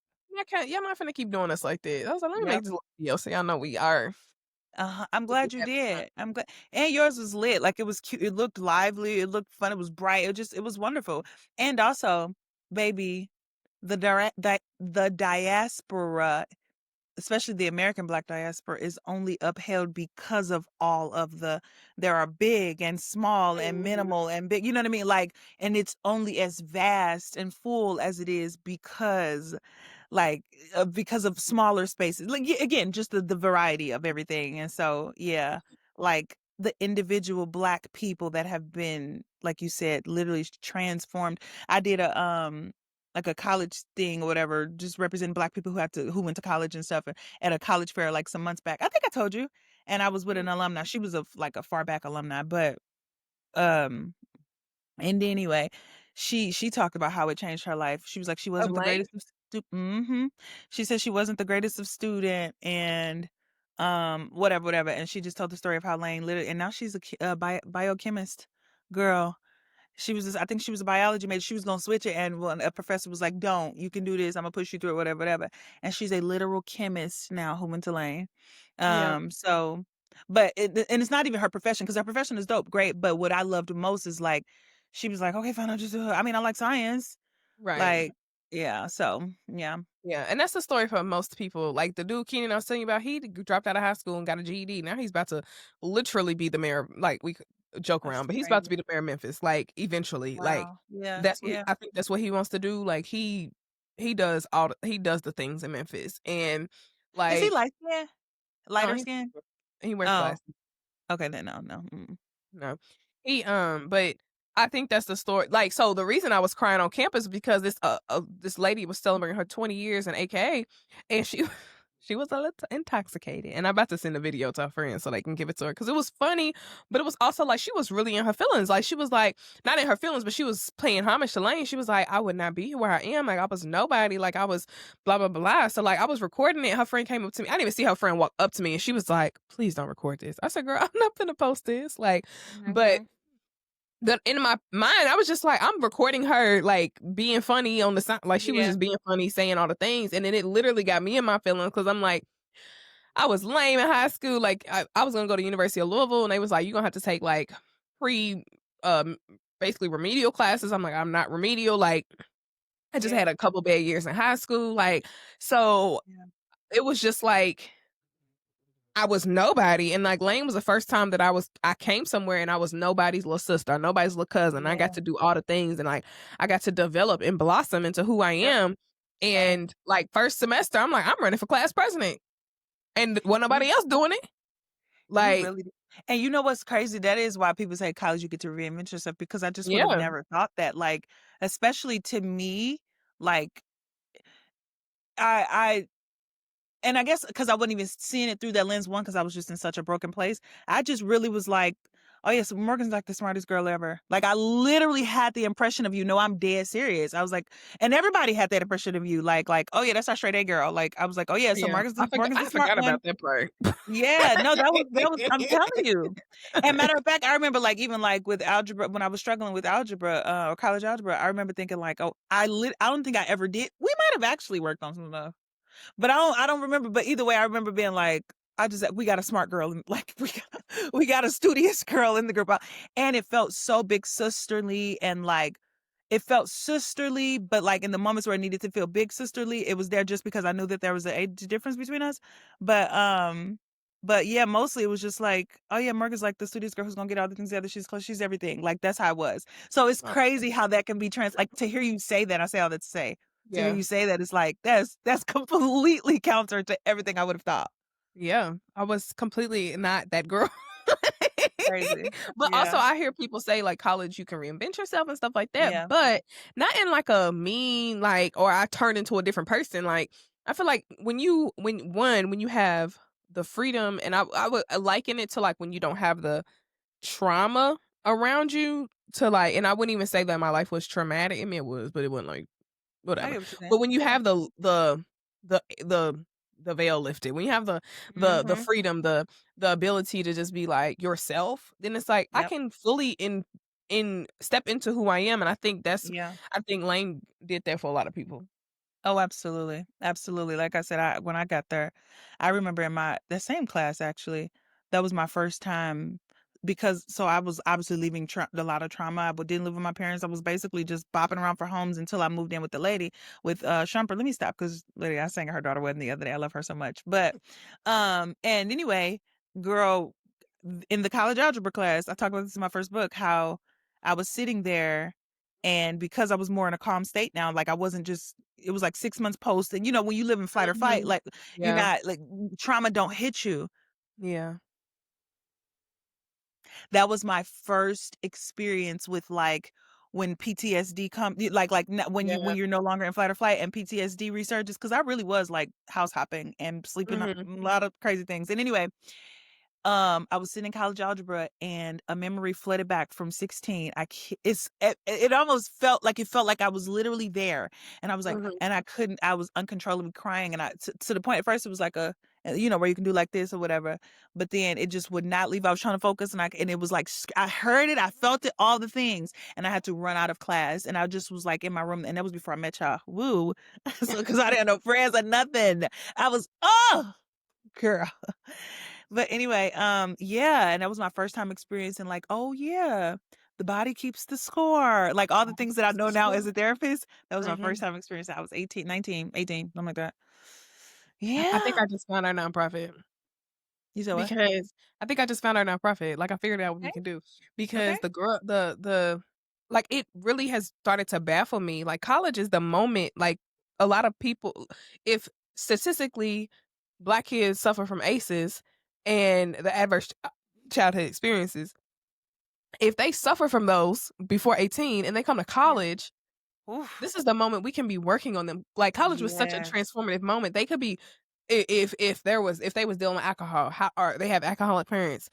B: y'all not finna keep doing us like that. I was like, let me make
A: Yep.
B: this little video so y'all know we are
A: I'm
B: we
A: glad you
B: having fun.
A: did. I'm glad. And yours was lit. Like it was cute. It looked lively. It looked fun. It was bright. It was wonderful. And also, baby, the diaspora, especially the American Black diaspora, is only upheld because of all of there are big and small and
B: Mhm.
A: minimal and big, you know what I mean? Like, and it's only as vast and full as it is like because of smaller spaces. Like again, just the variety of everything. And so, yeah, like the individual Black people that have been, like you said, literally transformed. I did a like a college thing or whatever, just representing Black people who went to college and stuff at a college fair like some months back. I think I told you. And I was with an alumni. She was like a far back alumni, but um and anyway, she talked about how it changed her life. She was like she
B: Of
A: wasn't the
B: Lane?
A: greatest of mhm. She said she wasn't the greatest of student and whatever whatever, and she just told the story of how Lane literally, and now she's a biochemist girl. She was just, I think she was a biology major. She was gonna switch it, and when a professor was like, "Don't, you can do this. I'm gonna push you through it, whatever, whatever." And she's a literal chemist now who went to Lane.
B: Yeah,
A: So, but and it's not even her profession because her profession is dope, great. But what I loved most is like, she was like, "Okay, fine, I'll just do it." I mean, I like science,
B: right.
A: like, yeah. So, yeah,
B: Yeah, and that's the story for most people. Like the dude Keenan I was telling you about, dropped out of high school and got a GED. Now he's about to literally be the mayor. Like we could joke
A: that's
B: around, but he's about to be
A: crazy.
B: the mayor of Memphis. Like eventually, like
A: Wow. Yeah,
B: that's what
A: yeah.
B: I think. That's what he wants to do. Like he does the things in Memphis, and
A: Is he
B: like
A: light skin?
B: no,
A: Lighter skin?
B: he wears
A: Oh,
B: glasses.
A: okay. Then no, no. Mm.
B: No. But I think that's the story. Like, so the reason I was crying on campus because this lady was celebrating her 20 years in AKA, and she She was a little intoxicated, and I'm about to send a video to her friends so they can give it to her because it was funny, but it was also like she was really in her feelings. Like she was like not in her feelings, but she was paying homage to Lane. She was like, "I would not be here where I am. Like I was nobody. Like I was blah blah blah." So like I was recording it. Her friend came up to me. I didn't even see her friend walk up to me, and she was like, "Please don't record this." I said, "Girl, I'm not gonna post this." Like, but
A: Mhm.
B: in my mind, I was just like, I'm recording her like being funny on the side, like she was
A: Yeah.
B: just being funny, saying all the things, and then it literally got me in my feelings because I'm like, I was lame in high school. Like I was gonna go to University of Louisville, and they was like, you're gonna have to take like pre, um, basically remedial classes. I'm like, I'm not remedial. Like I just
A: Yeah.
B: had a couple bad years in high school. Like so,
A: Yeah.
B: it was just like I was nobody, and, like, Lane was the first time that I came somewhere and I was nobody's little sister, nobody's little cousin. I got
A: Yeah.
B: to do all the things and, like, I got to develop and blossom into who I
A: Yep.
B: am,
A: Same.
B: and, like, first semester, I'm like, "I'm running for class president," and wasn't
A: You
B: nobody else doing it.
A: you
B: Like
A: really do. And you know what's crazy? That is why people say college you get to reinvent yourself because I just would have
B: yeah,
A: never thought that. Like, especially to me, like I and I guess because I wasn't even seeing it through that lens, one, because I was just in such a broken place. I just really was like, oh, yes, Morgan's like the smartest girl ever. Like, I literally had the impression of you. No, I'm dead serious. I was like, and everybody had that impression of you. Like, oh, yeah, that's our straight A girl. Like, I was like, oh, yeah, so
B: yeah,
A: Morgan's the
B: I
A: smart
B: forgot
A: one.
B: about that part.
A: Yeah, no, that was I'm telling you. And matter of fact, I remember like even like with algebra when I was struggling with algebra or college algebra, I remember thinking like, oh, I don't think I ever did. We might have actually worked on some stuff. But I don't remember, but either way, I remember being like, we got a smart girl and like we got a studious girl in the group. And it felt so big sisterly and like it felt sisterly, but like in the moments where I needed to feel big sisterly, it was there just because I knew that there was an age difference between us. But but yeah, mostly it was just like, oh yeah, Merc is like the studious girl who's gonna get all the things together. She's close, she's everything. Like that's how it was. So it's
B: Oh,
A: crazy how that can be like to hear you say that, I say all that to say. To hear
B: yeah.
A: you say that, it's like that's completely counter to everything I would have thought.
B: Yeah, I was completely not that girl.
A: Crazy.
B: But also
A: Yeah.
B: I hear people say like college you can reinvent yourself and stuff like that,
A: Yeah.
B: but not in like a mean like or I turn into a different person. Like I feel like when you have the freedom and I would liken it to like when you don't have the trauma around you to like and I wouldn't even say that my life was traumatic. I mean it was, but it wasn't like
A: I
B: whatever.
A: get what you're saying.
B: But when you have the veil lifted, when you have the
A: Mhm.
B: freedom, the ability to just be like yourself, then it's like I
A: Yep.
B: can fully in step into who I am, and
A: Yeah.
B: I think Lane did that for a lot of people.
A: Oh, absolutely. Absolutely. Like I said, when I got there, I remember in my the same class actually, that was my first time because so I was obviously leaving a lot of trauma. Didn't live with my parents. I was basically just bopping around for homes until I moved in with the lady with Shumper. Let me stop because lady, I sang at her daughter wedding the other day. I love her so much. But and anyway, girl, in the college algebra class, I talked about this in my first book, how I was sitting there and because I was more in a calm state now, like I wasn't just it was like 6 months post. And you know, when you live in flight or fight,
B: Mhm.
A: like you're
B: Yeah.
A: not like trauma don't hit you.
B: Yeah.
A: That was my first experience with like when PTSD when
B: Yeah.
A: you're no longer in flight or flight and PTSD resurges because I really was like house hopping and sleeping a
B: Mhm.
A: lot of crazy things. And anyway, I was sitting in college algebra and a memory flooded back from 16. It almost felt like I was literally there. And I was like,
B: Mhm.
A: and I was uncontrollably crying. And to the point at first it was like where you can do like this or whatever. But then it just would not leave. I was trying to focus and it was like, I heard it. I felt it, all the things. And I had to run out of class. And I just was like in my room. And that was before I met y'all. Woo. So, cause I didn't have no friends or nothing. I was, oh, girl. But anyway, yeah, and that was my first time experiencing like, oh yeah, the body keeps the score. Like all the
B: Body
A: things that I
B: keeps
A: know
B: the
A: now
B: score.
A: as a therapist, that was my first
B: Mhm.
A: time experiencing. I was 18, 19, 18, something like that.
B: I think
A: Yeah.
B: I just found our nonprofit.
A: You said what?
B: Because I think I just found our nonprofit, like, I figured out what we
A: Okay.
B: can do.
A: Okay.
B: Because the girl the like, it really has started to baffle me, like, college is the moment, like, a lot of people if statistically Black kids suffer from ACEs and the adverse childhood experiences, if they suffer from those before 18 and they come to
A: Yeah.
B: college,
A: Oof.
B: this is the moment we can be working on them. Like, college was such a
A: Yes.
B: transformative moment. They could be If they was dealing with alcohol, how or they have alcoholic parents,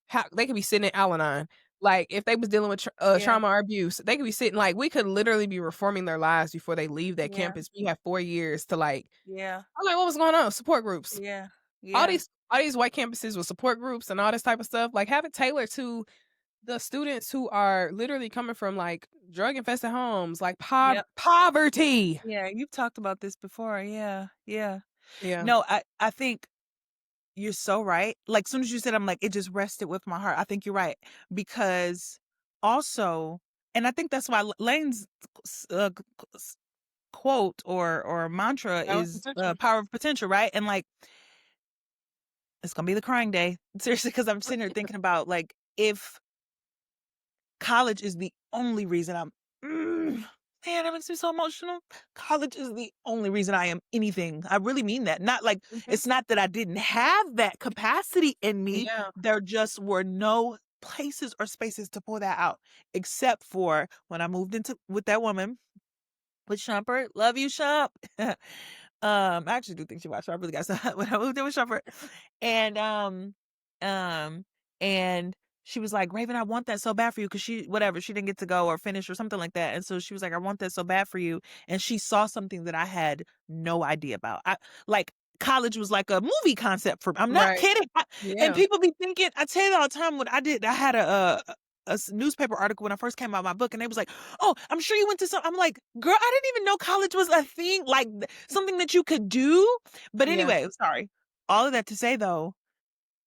B: how they could be sitting in Al-Anon. Like, if they was dealing with
A: Yeah.
B: trauma or abuse, they could be sitting like, we could literally be reforming their lives before they leave that
A: Yeah.
B: campus. We have 4 years to, like
A: Yeah.
B: I'm like, "What was going on?" Support groups.
A: Yeah.
B: All
A: Yeah.
B: these white campuses with support groups and all this type of stuff, like, have it tailored to the students who are literally coming from, like, drug-infested homes, like,
A: Yep.
B: poverty.
A: Yeah, you've talked about this before. Yeah. Yeah.
B: Yeah.
A: No, I think you're so right. Like, soon as you said, I'm like, it just rested with my heart. I think you're right because also, and I think that's why Lane's quote or mantra
B: Power
A: is
B: potential.
A: power of potential, right? And like, it's gonna be the crying day, seriously, because I'm sitting here thinking about like if college is the only reason mm, man, that makes me so emotional. College is the only reason I am anything. I really mean that. Not like
B: Mhm.
A: it's not that I didn't have that capacity in me.
B: Yeah.
A: There just were no places or spaces to pull that out, except for when I moved into with that woman with Shumpert. Love you, Shump. I actually do think she watched. I really got some when I moved in with Shumpert, and um, and she was like, Raven, I want that so bad for you because she whatever she didn't get to go or finish or something like that, and so she was like, I want that so bad for you, and she saw something that I had no idea about. I like college was like a movie concept for me. I'm not
B: Right.
A: kidding. And
B: Yeah.
A: people be thinking, I tell you all the time what I did. I had a newspaper article when I first came out my book, and they was like, "Oh, I'm sure you went to some." I'm like, "Girl, I didn't even know college was a thing, like something that you could do." But
B: Yeah.
A: anyway, sorry. All of that to say though,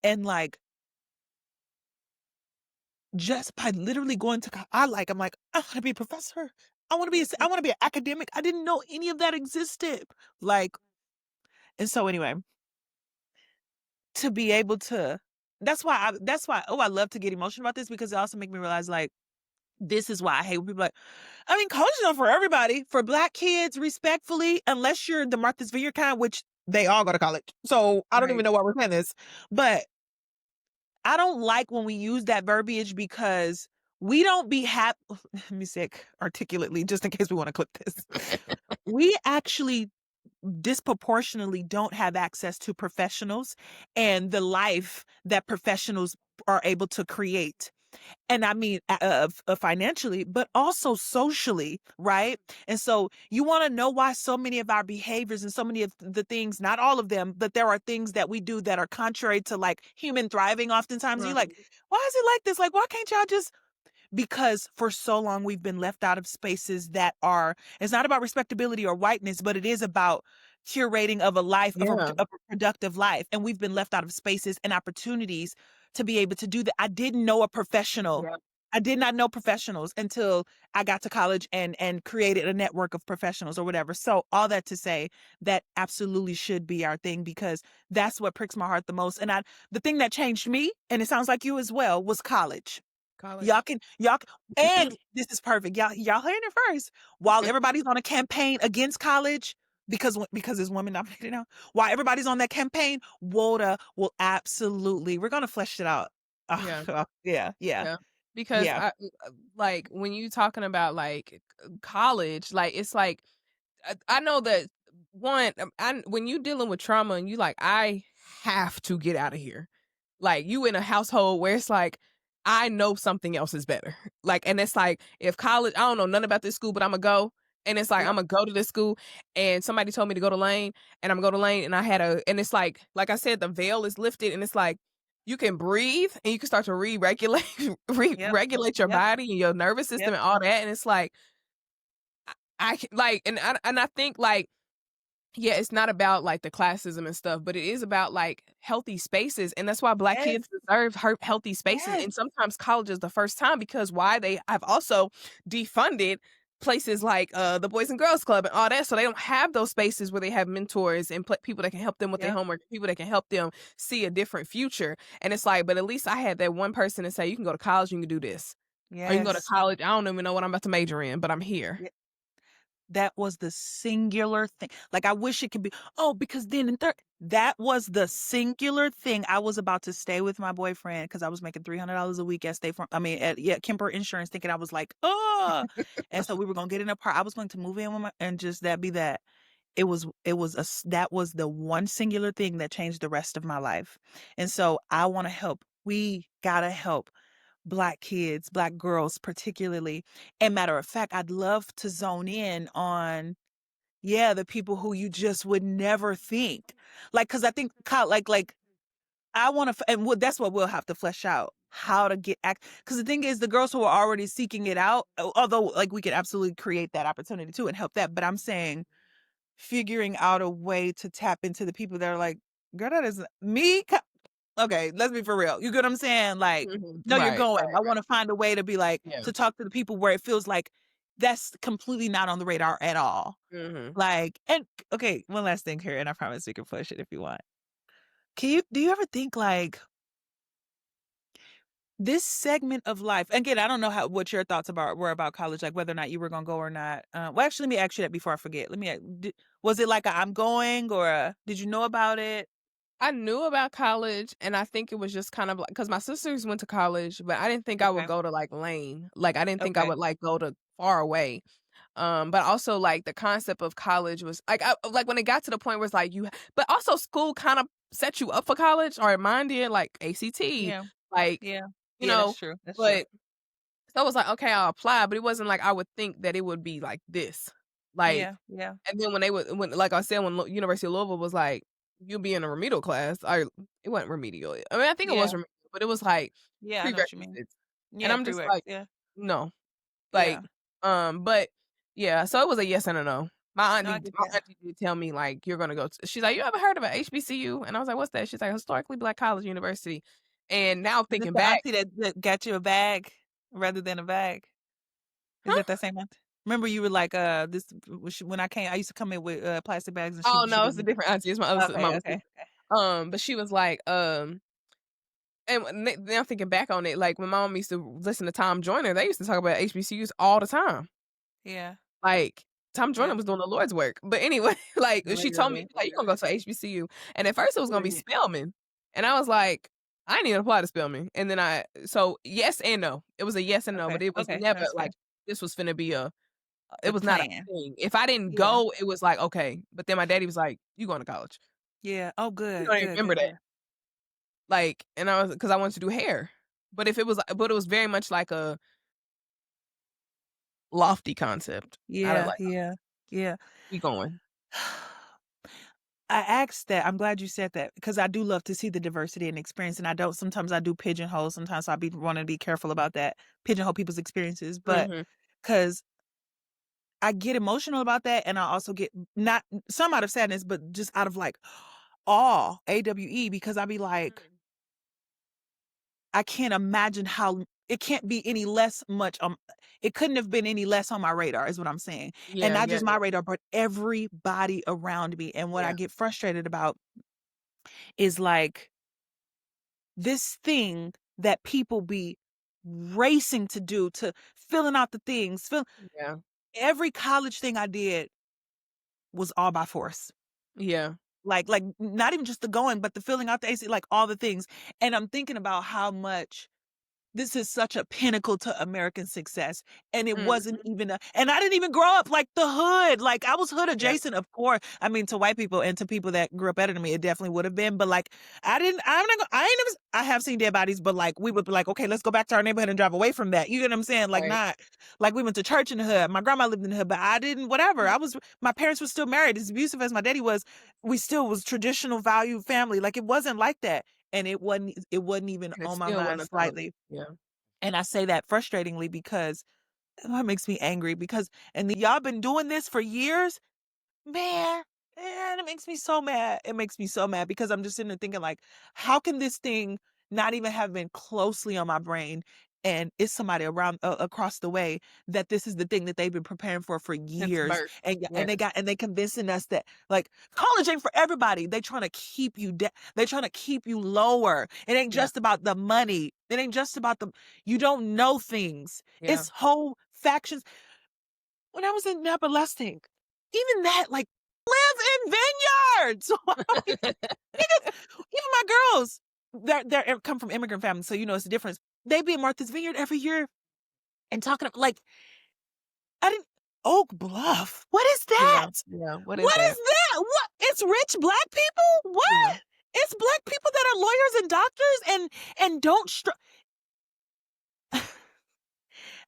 A: and like just by literally going to, I'm like, I want to be a professor. I want to be, I
B: Mhm.
A: want to be an academic. I didn't know any of that existed. Like, and so anyway, to be able to, that's why, oh, I love to get emotional about this because it also make me realize like, this is why I hate when people like, I mean, college is not for everybody. For Black kids, respectfully, unless you're the Martha's Vineyard kind, which they all go to college. So I don't even
B: Right.
A: know why we're saying this. But I don't like when we use that verbiage because we don't be happy. Let me say it articulately, just in case we want to clip this. We actually disproportionately don't have access to professionals and the life that professionals are able to create, and I mean financially, but also socially, right? And so you want to know why so many of our behaviors and so many of the things, not all of them, but there are things that we do that are contrary to like human thriving oftentimes. You're
B: Right.
A: like, why is it like this? Like, why can't y'all just, because for so long we've been left out of spaces that are, it's not about respectability or whiteness, but it is about curating of a life
B: Yeah.
A: of a productive life, and we've been left out of spaces and opportunities to be able to do that. I didn't know a professional.
B: Yeah.
A: I did not know professionals until I got to college and created a network of professionals or whatever. So all that to say that absolutely should be our thing because that's what pricks my heart the most. And the thing that changed me, and it sounds like you as well, was college.
B: College.
A: And this is perfect. Y'all hearing it first. While everybody's on a campaign against college, because it's women nominated now, while everybody's on that campaign, WOTA will absolutely, we're gonna flesh it out.
B: Yeah.
A: Yeah, yeah,
B: Yeah. Because
A: yeah,
B: like, when you talking about, like, college, like, it's like I know that one, when you dealing with trauma and you like, I have to get out of here. Like, you in a household where it's like, I know something else is better. Like, and it's like, if college, I don't know nothing about this school, but I'm gonna go. And it's like,
A: yep,
B: I'm gonna go to this school, and somebody told me to go to Lane, and I'm gonna go to Lane, and and it's like I said, the veil is lifted, and it's like, you can breathe, and you can start to re-regulate,
A: yep,
B: re-regulate your
A: yep,
B: body and your nervous
A: yep,
B: system and all that. And it's like, I can, like, and I think like, yeah, it's not about like the classism and stuff, but it is about like healthy spaces. And that's why Black
A: yes,
B: kids deserve healthy spaces.
A: yes,
B: And sometimes college is the first time, because why, they have also defunded places like the Boys and Girls Club and all that. So they don't have those spaces where they have mentors and people that can help them with their
A: yep,
B: homework, people that can help them see a different future. And it's like, but at least I had that one person to say, you can go to college, you can do this. Or you can go to
A: yes.
B: college. I don't even know what I'm about to major in, but I'm here.
A: That was the singular thing. Like, I wish it could be, oh, because then in third, that was the singular thing. I was about to stay with my boyfriend because I was making $300 a week at State Farm. I mean, at Kemper Insurance, thinking I was like, oh, and so we were gonna get in a part. I was going to move in with and just that be that. that was the one singular thing that changed the rest of my life. And so I want to help. We gotta help Black kids, Black girls particularly. And matter of fact, I'd love to zone in on, yeah, the people who you just would never think. Like, cause I think like I want to, and that's what we'll have to flesh out, how to get act. Because the thing is, the girls who are already seeking it out, although like we could absolutely create that opportunity too and help that. But I'm saying figuring out a way to tap into the people that are like, girl, that is me. Okay, let's be for real. You get what I'm saying? Like,
B: Mhm.
A: no, you're
B: Right,
A: going.
B: right,
A: I want to find a way to be like,
B: yeah.
A: to talk to the people where it feels like that's completely not on the radar at all.
B: Mhm.
A: Like, and okay, one last thing here, and I promise we can push it if you want. Do you ever think like this segment of life? Again, I don't know what your thoughts were about college, like whether or not you were gonna go or not. Well, actually, let me ask you that before I forget. Was it like I'm going, or did you know about it?
B: I knew about college, and I think it was just kind of like because my sisters went to college, but I didn't think I would
A: Okay,
B: go to, like, Lane. Like, I didn't think I
A: okay,
B: would, like, go to far away. But also, like, the concept of college was like, when it got to the point where it's like but also school kind of set you up for college, or mine did, like, ACT,
A: yeah,
B: like,
A: yeah,
B: you
A: yeah. That's
B: know,
A: true. That's true.
B: but so I was like, "Okay, I'll apply," but it wasn't like I would think that it would be like this. Like,
A: Yeah, yeah,
B: and then when like I said, when University of Louisville was like, "You'll be in a remedial class," it wasn't remedial. I mean, I think it was
A: yeah,
B: remedial, but it was like
A: yeah. I know what you mean.
B: prerequisites, and
A: Yeah,
B: I'm just
A: prereqs.
B: like,
A: Yeah,
B: "No." Like,
A: yeah.
B: but yeah, so it was a yes and a no.
A: No, I get
B: My
A: that.
B: auntie did tell me, like, "You're gonna go to" she's like, "You ever heard of a HBCU?" And I was like, "What's that?" She's like, "Historically Black College University." And now
A: Is it
B: thinking
A: the
B: back.
A: auntie that got you a bag rather than a bag? Is
B: Huh?
A: that same auntie? Remember you were like, this when I came, I used to come in with plastic bags, and
B: Oh,
A: she
B: no,
A: gave
B: it's a
A: me.
B: different auntie, it's my other
A: Okay,
B: mama's
A: okay,
B: sister.
A: okay.
B: But she was like, and now thinking back on it, like, when my mom used to listen to Tom Joyner, they used to talk about HBCUs all the time.
A: Yeah,
B: Like, Tom Joyner
A: yeah.
B: was doing the Lord's work. But anyway, like, she told me,
A: Literally,
B: she's like, "You gonna go to HBCU." And at first it was gonna be
A: literally.
B: Spelman. And I was like, I didn't even apply to Spelman. And then so yes and no. It was a yes and no,
A: Okay,
B: but it was
A: okay,
B: never
A: that's fair.
B: like this was finna be it
A: A
B: was not a
A: plan.
B: thing. If I didn't
A: Yeah,
B: go, it was like, okay. But then my daddy was like, "You going to college."
A: yeah. Oh,
B: You
A: good,
B: don't even
A: good,
B: remember
A: good,
B: that.
A: good.
B: Like, and I was because I wanted to do hair. But it was very much like a lofty concept. I don't
A: Yeah,
B: like,
A: yeah, yeah.
B: "We going."
A: I asked that. I'm glad you said that because I do love to see the diversity and experience, and I don't. Sometimes I do pigeonhole. Sometimes I be want to be careful about that, pigeonhole people's experiences, but
B: Mhm.
A: because I get emotional about that, and I also get not some out of sadness, but just out of like awe, AWE, because I be like,
B: Mhm.
A: I can't imagine how it can't be any less much. It couldn't have been any less on my radar, is what I'm saying, and
B: Yeah,
A: not
B: yeah,
A: just my radar, but everybody around me. And what I
B: yeah,
A: get frustrated about is like this thing that people be racing to do, to filling out the things.
B: yeah,
A: Every college thing I did was all by force.
B: yeah.
A: Like not even just the going, but the filling out the AC, like all the things. And I'm thinking about how much this is such a pinnacle to American success, and it wasn't
B: Mhm.
A: even and I didn't even grow up like the hood. Like I was hood
B: Yeah.
A: adjacent, of course. I mean, to white people and to people that grew up better than me, it definitely would have been. But like, I'm not. I ain't never. I have seen dead bodies, but like we would be like, okay, let's go back to our neighborhood and drive away from that. You get what I'm saying? Like
B: Right.
A: not like we went to church in the hood. My grandma lived in the hood, but I didn't. Whatever.
B: Mhm.
A: My parents were still married. As abusive as my daddy was, we still was traditional value family. Like it wasn't like that, and it wasn't. It wasn't even
B: And it
A: on my
B: still
A: mind
B: wasn't a thought.
A: slightly.
B: Yeah.
A: And I say that frustratingly because that makes me angry because y'all been doing this for years. Man, it makes me so mad. It makes me so mad because I'm just sitting there thinking like, how can this thing not even have been closely on my brain? And it's somebody around across the way that this is the thing that they've been preparing for
B: Since
A: years,
B: birth.
A: and
B: Yeah.
A: they convincing us that like college ain't for everybody. They trying to keep you they trying to keep you lower. It ain't
B: Yeah.
A: just about the money. It ain't just about you don't know things.
B: Yeah.
A: It's whole factions. When I was in Napa Lustig, even that, like, live in vineyards. I mean, niggas, even my girls, they're come from immigrant families, so you know it's the difference. They be in Martha's Vineyard every year and talking like I didn't. Oak Bluff. What is
B: Yeah,
A: that?
B: yeah, what is
A: What is
B: that?
A: that? What? It's rich black people?
B: Yeah,
A: What? It's black people that are lawyers and doctors and don't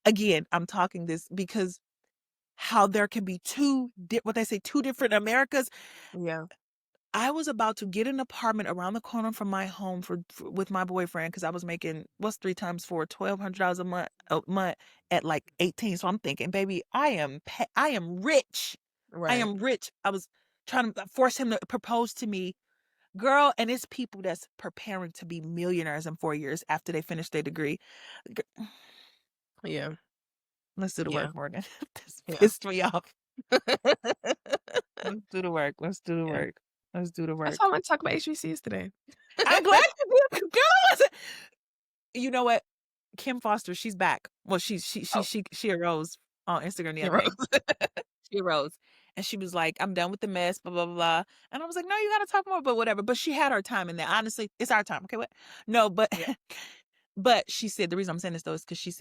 A: again, I'm talking this because how there can be what they say, two different Americas.
B: yeah,
A: I was about to get an apartment around the corner from my home with my boyfriend because I was making what's 3 times 4, $1,200 a month at like 18. So I'm thinking, baby, I am rich. I
B: right.
A: am rich. I was trying to force him to propose to me, girl, and it's people that's preparing to be millionaires in 4 years after they finish their degree. G-
B: Yeah,
A: Let's do the
B: yeah,
A: work, Morgan. This
B: yeah.
A: pissed me off. Let's do the work. Let's do the
B: Yeah.
A: work. Let's do the
B: That's why I
A: work.
B: wanna talk about HBCUs today.
A: I'm glad you did. Girl, I wasn't. You know what? Kim Foster, she's back. Well,
B: Oh,
A: she arose on Instagram the other
B: heroes.
A: day. She arose and she was like, "I'm done with the mess, blah blah blah." And I was like, "No, you got to talk more, but whatever." But she had her time in there. Honestly, it's our time. Okay, what? No, but
B: Yeah,
A: but she said the reason I'm saying this though is because she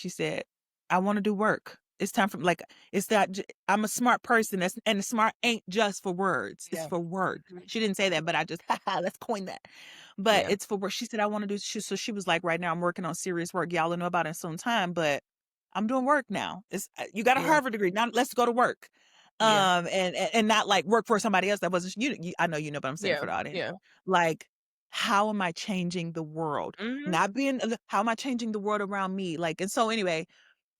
A: said, "I want to do work. It's time for like it's that I'm a smart person. And smart ain't just for words. It's
B: yeah.
A: for words."
B: Mhm.
A: She didn't say that, but I just let's coin that. But
B: Yeah,
A: it's for work. She said, "I want to do." So she was like, "Right now, I'm working on serious work. Y'all will know about it in some time, but I'm doing work now. It's you got a
B: yeah,
A: Harvard degree. Now let's go to work."
B: yeah,
A: And not like work for somebody else that wasn't you. I know you know, but I'm saying it
B: yeah,
A: for the audience.
B: yeah.
A: Like, how am I changing the world?
B: Mhm.
A: Not being how am I changing the world around me? Like, and so anyway,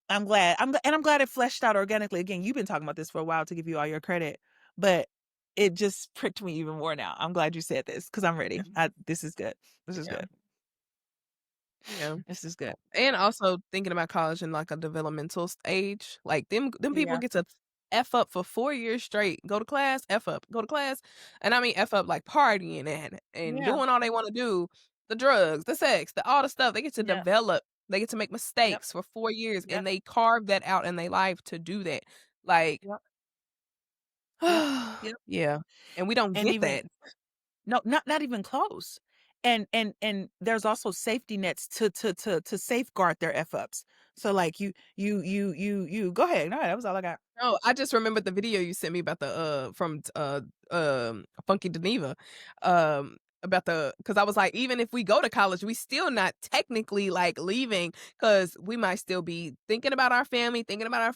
A: I'm glad. I'm glad it fleshed out organically. Again, you've been talking about this for a while to give you all your credit, but it just pricked me even more now. I'm glad you said this because I'm
B: Yeah,
A: ready. This is good. This is
B: yeah,
A: good.
B: yeah.
A: This is good.
B: And also thinking about college in, like, a developmental stage, like, them people
A: Yeah.
B: get to F up for 4 years straight, go to class, F up, go to class, and I mean F up, like, partying and
A: Yeah.
B: doing all they wanna do, the drugs, the sex, the all the stuff, they get to
A: Yeah.
B: develop, they get to make
A: Yep.
B: mistakes for 4 years,
A: Yep.
B: and they carve that out in their life to do that, like,
A: Yep. Yep. Yep.
B: yeah, and we don't
A: And
B: get
A: even
B: that.
A: no, not even close. And there's also safety nets to safeguard their F ups. So like you go ahead. No, that was all I got.
B: No, I just remembered the video you sent me about the, from, Funky Geneva, about the because I was like, even if we go to college, we still not technically, like, leaving because we might still be thinking about our family, thinking about our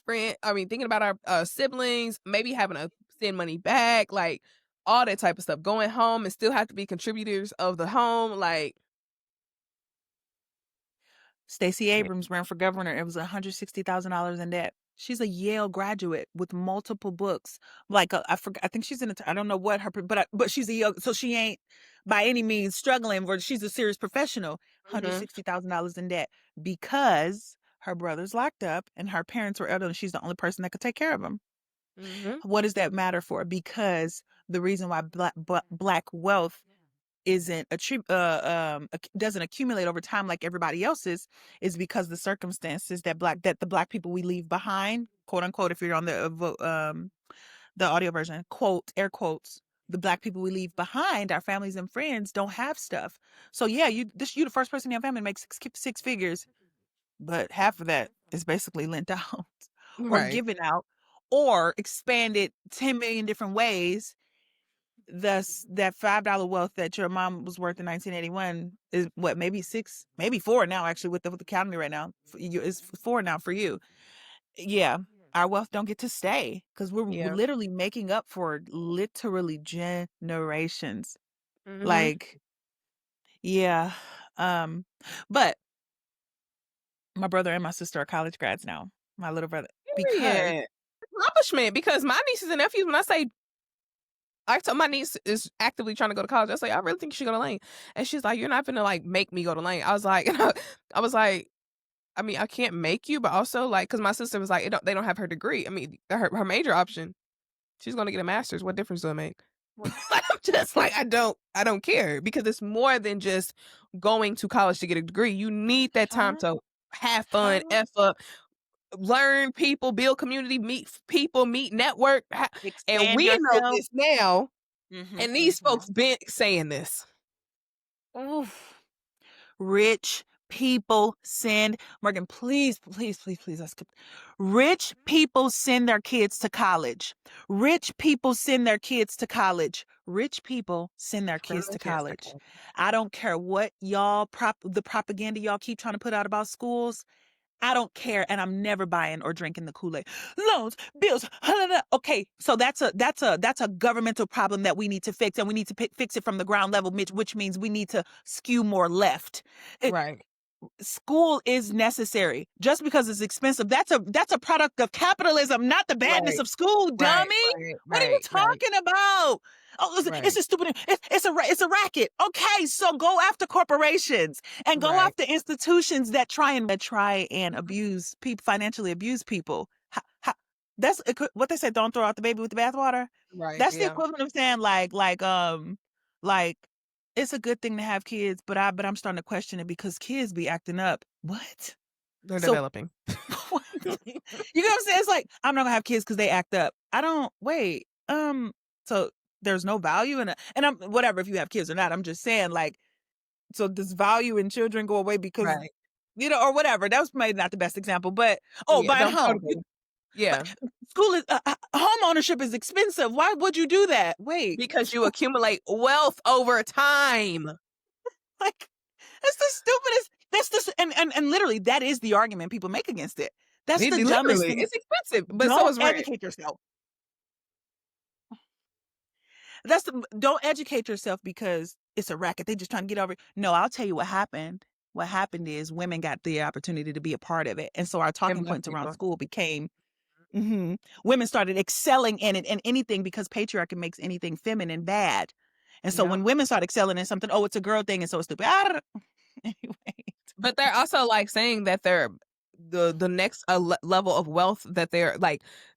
B: thinking about our, siblings, maybe having to send money back, like, all that type of stuff, going home and still have to be contributors of the home, like,
A: Stacey
B: yeah.
A: Abrams ran for governor. It was $160,000 in debt. She's a Yale graduate with multiple books. Like I forgot, I think she's in. I don't know what her, but she's a Yale, so she ain't by any means struggling. But she's a serious professional.
B: Mhm,
A: $160,000 in debt because her brother's locked up and her parents were elderly. And she's the only person that could take care of him.
B: mhm,
A: What does that matter for? Because the reason why black wealth isn't doesn't accumulate over time like everybody else's is because the circumstances that the black people we leave behind, quote unquote, if you're on the audio version, quote air quotes, the black people we leave behind, our families and friends don't have stuff. So yeah, you the first person in your family makes six figures, but half of that is basically lent out or
B: right,
A: given out or expanded 10 million different ways. Thus, that $5 wealth that your mom was worth in 1981 is what, maybe six, maybe four now, actually, with the economy right now. For you, it's four now for you. Yeah, our wealth don't get to stay because we're
B: yeah,
A: literally making up for literally generations.
B: mhm.
A: Like, yeah. Um, but my brother and my sister are college grads now. My little brother, because
B: Period. Accomplishment, because my nieces and nephews, when I told my niece is actively trying to go to college, I say, "I really think you should go to Lane." And she's like, "You're not gonna like, make me go to Lane." I was like I was like, "I mean, I can't make you, but also, like, because my sister was like, they don't have her degree. I mean, her major option, she's gonna get a master's. What difference does it make?" I'm just like, I don't care because it's more than just going to college to get a degree. You need that time
A: how
B: to have fun,
A: how
B: F up, learn people, build community, meet people, meet network, and
A: expand
B: we know
A: yourself.
B: this now,
A: Hmm.
B: and these folks been saying this.
A: Oof. Rich people send, Morgan, please, please, please, please, let's skip. Rich people send their kids to college. Rich people send their kids to college. Rich people send their
B: Send
A: kids
B: them
A: to
B: kids to
A: college.
B: college.
A: I don't care what the propaganda y'all keep trying to put out about schools. I don't care, and I'm never buying or drinking the Kool-Aid. Loans, bills. Okay, so that's a governmental problem that we need to fix, and we need to fix it from the ground level, which means we need to skew more left.
B: Right.
A: School is necessary. Just because it's expensive, that's a product of capitalism, not the badness
B: Right.
A: of school,
B: Right.
A: dummy.
B: Right.
A: What are you
B: Right. Right.
A: talking about? Oh, it's
B: Right.
A: a stupid. It's a racket. Okay, so go after corporations and go
B: Right.
A: after institutions that try and abuse people, financially abuse people. That's what they said. Don't throw out the baby with the bathwater.
B: Right.
A: That's the
B: Yeah.
A: equivalent of saying like it's a good thing to have kids, but I'm starting to question it because kids be acting up. What?
B: They're
A: So
B: developing.
A: what? You know what I'm saying? It's like I'm not gonna have kids because they act up. I don't wait. So there's no value in it. And I'm whatever if you have kids or not. I'm just saying, like, so does value in children go away because
B: Right.
A: or whatever? That was maybe not the best example, but
B: Yeah.
A: buying a
B: Don't
A: home.
B: totally.
A: But
B: Yeah.
A: school is home ownership is expensive. Why would you do that? Wait,
B: Because you accumulate wealth over time.
A: like that's the stupidest. That's the and literally that is the argument people make against it. That's the dumbest
B: Literally,
A: thing.
B: it's expensive, but so
A: Don't
B: is rent.
A: educate yourself. Don't educate yourself because it's a racket. They just trying to get over it. No, I'll tell you what happened. What happened is women got the opportunity to be a part of it. And so our
B: And
A: talking
B: black
A: points around
B: people.
A: school became women started excelling in it and anything because patriarchy makes anything feminine bad. And so
B: Yeah.
A: when women start excelling in something, oh, it's a girl thing and so it's stupid. Anyway.
B: But they're also like saying that they're the next level of wealth that they're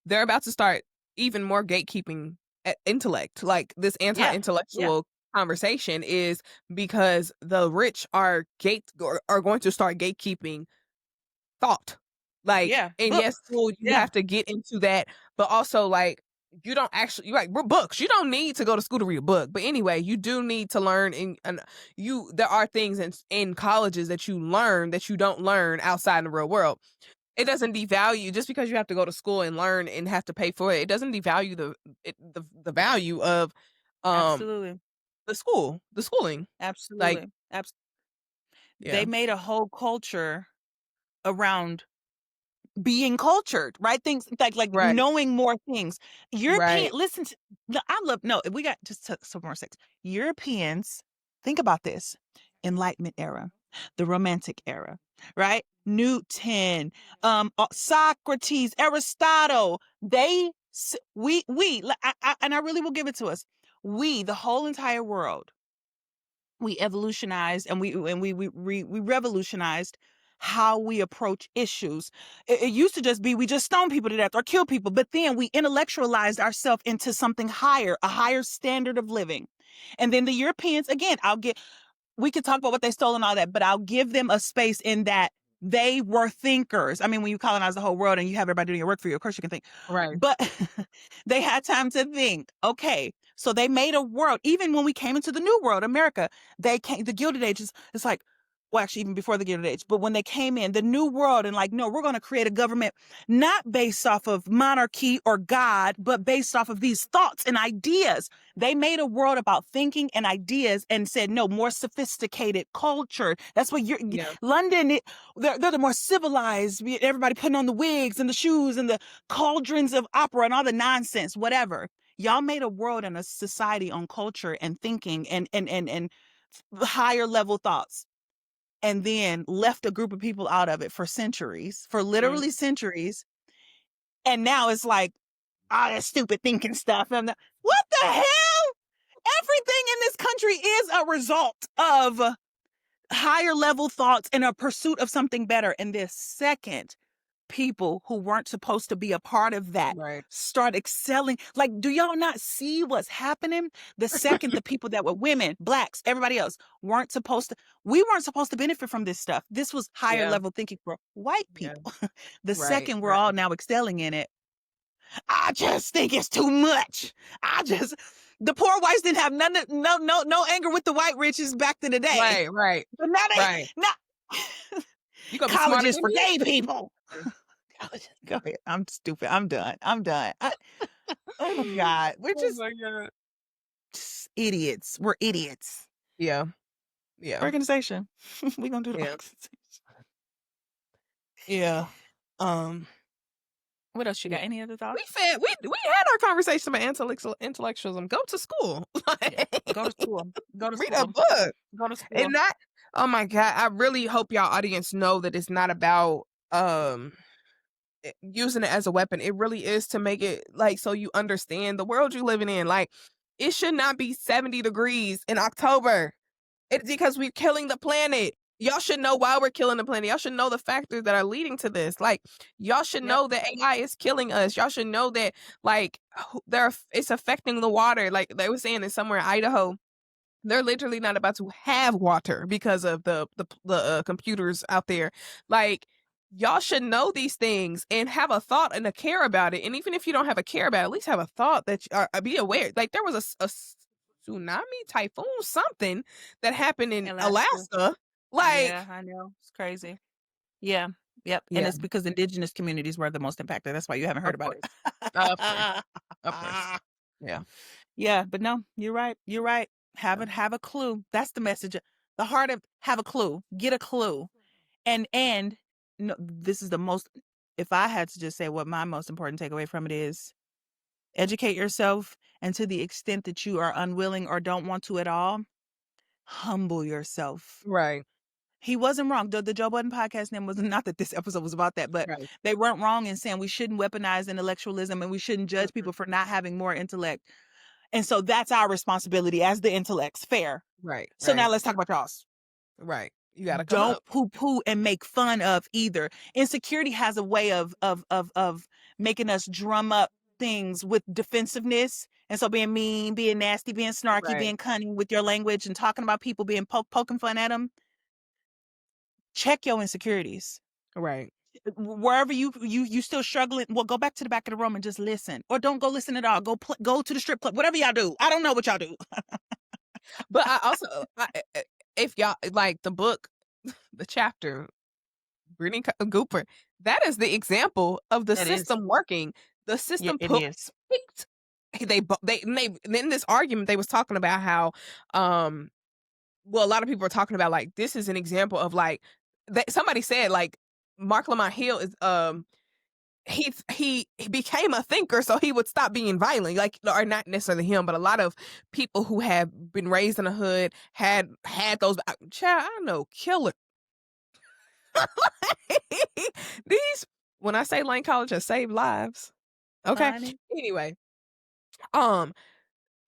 B: about to start even more gatekeeping intellect. Like this
A: Yeah. Yeah.
B: anti-intellectual conversation is because the rich are going to start gatekeeping thought. Like,
A: Yeah.
B: and yes,
A: Books.
B: school, you
A: Yeah.
B: have to get into that, but also like you don't actually like we're books. You don't need to go to school to read a book. But anyway, you do need to learn and there are things in colleges that you learn that you don't learn outside in the real world. It doesn't devalue just because you have to go to school and learn and have to pay for it. It doesn't devalue the value of um
A: Absolutely.
B: the schooling. Like,
A: Absolutely.
B: yeah.
A: They made a whole culture around being cultured, right? Things like
B: Right.
A: knowing more things. European,
B: Right.
A: listen to, no, I love, no, we got just some more sex. Europeans, think about this. Enlightenment era, the Romantic era, right? Newton, Socrates, Aristotle, and I really will give it to us. The whole entire world, we evolutionized and we revolutionized how we approach issues. It used to just be we just stone people to death or kill people, but then we intellectualized ourselves into something higher, a higher standard of living. And then the Europeans, again, we could talk about what they stole and all that, but I'll give them a space in that they were thinkers. I mean, when you colonize the whole world and you have everybody doing your work for you, of course you can think.
B: Right.
A: But they had time to think. Okay, so they made a world. Even when we came into the new world, America, the Gilded Age it's like, well, actually, even before the Gilded Age, but when they came in, the new world, and like, no, we're going to create a government not based off of monarchy or God, but based off of these thoughts and ideas. They made a world about thinking and ideas and said, no, more sophisticated culture. That's what
B: Yeah.
A: London, they're the more civilized, everybody putting on the wigs and the shoes and the cauldrons of opera and all the nonsense, whatever. Y'all made a world and a society on culture and thinking and higher level thoughts and then left a group of people out of it for centuries, for
B: Mm.
A: literally centuries. And now it's like, that stupid thinking stuff. What the hell? Everything in this country is a result of higher level thoughts and a pursuit of something better. And this second, people who weren't supposed to be a part of that
B: Right.
A: start excelling. Like, do y'all not see what's happening? The second the people that were women, blacks, everybody else we weren't supposed to benefit from this stuff. This was higher
B: Yeah.
A: level thinking for white
B: Yeah.
A: people. The
B: Right.
A: second we're
B: Right.
A: all now excelling in it, I just think it's too much. The poor whites didn't have no anger with the white riches back in the day.
B: Right. Right.
A: But now
B: Right. You gonna be
A: College
B: smarter
A: is
B: than
A: for
B: me?
A: gay people. Go ahead. I'm stupid. I'm done. Oh God. We're
B: Oh
A: just
B: my god.
A: idiots. We're idiots.
B: Yeah. Yeah.
A: Organization. We're gonna do the
B: Yeah.
A: organization.
B: Yeah. Um,
A: What else you
B: yeah.
A: got? Any other
B: We
A: thoughts?
B: said we had our conversation about intellectualism. Go to school.
A: Yeah. Go to
B: Like,
A: school. Go to
B: read a
A: school.
B: book.
A: Go to
B: And
A: school.
B: not oh my god, I really hope y'all audience know that it's not about using it as a weapon. It really is to make it like so you understand the world you're living in. Like it should not be 70 degrees in October. It's because we're killing the planet. Y'all should know why we're killing the planet. Y'all should know the factors that are leading to this. Like, y'all should
A: Yep.
B: know that AI is killing us. Y'all should know that, like, it's affecting the water. Like they were saying in somewhere in Idaho, they're literally not about to have water because of the computers out there. Like, y'all should know these things and have a thought and a care about it. And even if you don't have a care about it, at least have a thought that be aware. Like there was a tsunami, typhoon, something that happened in
A: Alaska.
B: Alaska.
A: Yeah,
B: Like,
A: I know. It's crazy. Yeah. Yep. And
B: yeah,
A: it's because indigenous communities were the most impacted. That's why you haven't heard
B: of
A: about
B: course, of course,
A: it.
B: of course. Yeah,
A: Yeah, but no, you're right. You're right.
B: yeah.
A: Have a clue. That's the message. The heart of have a clue. Get a clue. And no, this is the most if I had to just say what my most important takeaway from it is, educate yourself, and to the extent that you are unwilling or don't want to at all, humble yourself.
B: Right,
A: He wasn't wrong. The Joe Budden podcast name was not that this episode was about that, but
B: right.
A: they weren't wrong in saying we shouldn't weaponize intellectualism and we shouldn't judge
B: Mhm.
A: people for not having more intellect. And so that's our responsibility as the intellects. Fair.
B: Right,
A: So now
B: right,
A: let's talk about y'all's.
B: right. You got to come
A: Don't
B: up.
A: poo-poo and make fun of either. Insecurity has a way of making us drum up things with defensiveness. And so being mean, being nasty, being snarky,
B: Right,
A: being cunning with your language and talking about people being poking fun at them. Check your insecurities.
B: right.
A: Wherever you still struggling, well, go back to the back of the room and just listen, or don't go listen at all. Go to the strip club, whatever y'all do. I don't know what y'all do.
B: But I also, if y'all like the book, the chapter, Brittany Cooper, that is the example of the
A: That is,
B: system working. The
A: yeah,
B: system
A: it is.
B: picked. They in this argument they was talking about how, well, a lot of people are talking about like this is an example of like that somebody said like Mark Lamont Hill is he became a thinker so he would stop being violent, like, or not necessarily him, but a lot of people who have been raised in the hood had those child, I know killer. These when I say Lane College has saved lives, okay.
A: Honey.
B: Anyway, um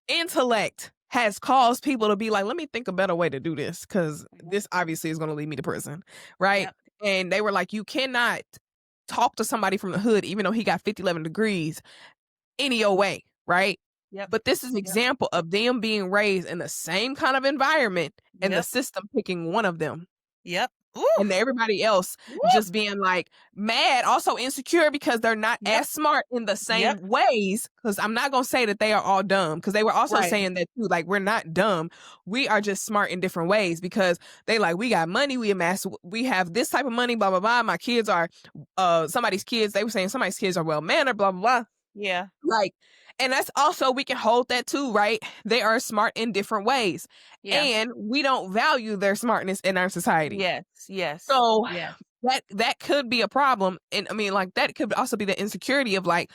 B: intellect has caused people to be like, let me think a better way to do this because
A: Mhm.
B: this obviously is going to lead me to prison, right?
A: Yep.
B: And they were like, you cannot talk to somebody from the hood even though he got 50, 11 degrees any old way, right?
A: Yep.
B: But this is an
A: Yep.
B: example of them being raised in the same kind of environment and the
A: Yep.
B: system picking one of them
A: Yep. Ooh.
B: and everybody else
A: Woo.
B: just being like mad, also insecure because they're not
A: Yep.
B: as smart in the
A: Yep.
B: same ways. Because I'm not gonna say that they are all dumb, because they were also
A: Right.
B: saying that too, like we're not dumb, we are just smart in different ways. Because they like we got money, we have this type of money, blah blah blah. My kids are, somebody's kids. They were saying somebody's kids are well mannered, blah blah blah.
A: Yeah.
B: Like, and that's also we can hold that too, right? They are smart in different ways,
A: Yeah.
B: and we don't value their smartness in our society.
A: Yes. Yes.
B: So
A: Yes.
B: that could be a problem. And I mean, like that could also be the insecurity of like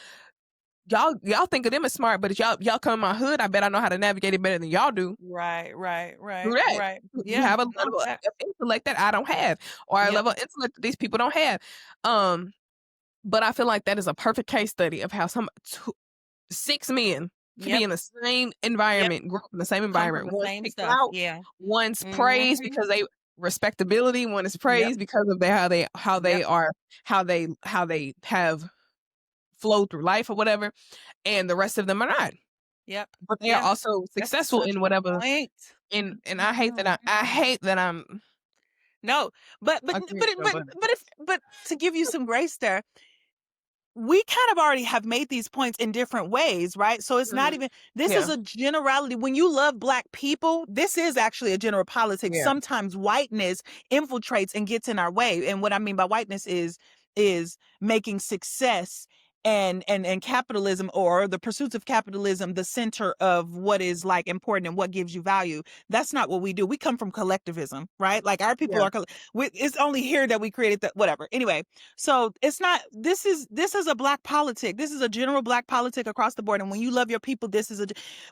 B: y'all think of them as smart, but if y'all come in my hood, I bet I know how to navigate it better than y'all do.
A: Right. Right. Right.
B: Correct.
A: Right.
B: You
A: Yeah.
B: have a
A: No,
B: level of
A: that,
B: intellect that I don't have, or a
A: yep.
B: level of intellect that these people don't have. Um, but I feel like that is a perfect case study of how six men can be
A: Yep.
B: in the same
A: Yep.
B: environment, grow up in the same
A: Come from
B: environment.
A: the
B: One's
A: same
B: picked
A: stuff.
B: out,
A: Yeah.
B: one's praised
A: Mm-hmm.
B: because they respectability, one is
A: Yep.
B: praised because of how they
A: Yep.
B: are, how they have flowed through life or whatever, and the rest of them are not.
A: Yep.
B: But they are
A: Yeah.
B: also
A: That's
B: successful
A: such
B: in
A: a good
B: whatever.
A: point.
B: And I hate that I hate that I'm
A: No, but
B: against Joe Budden.
A: but to give you some grace there, we kind of already have made these points in different ways, right? So it's not even, this is
B: Yeah.
A: a generality. When you love Black people, this is actually a general politics.
B: Yeah.
A: Sometimes whiteness infiltrates and gets in our way. And what I mean by whiteness is making success and capitalism, or the pursuits of capitalism, the center of what is like important and what gives you value. That's not what we do. We come from collectivism, right? Like our people
B: Yeah.
A: are, it's only here that we created that, whatever. Anyway, so it's not, this is a Black politic. This is a general Black politic across the board. And when you love your people,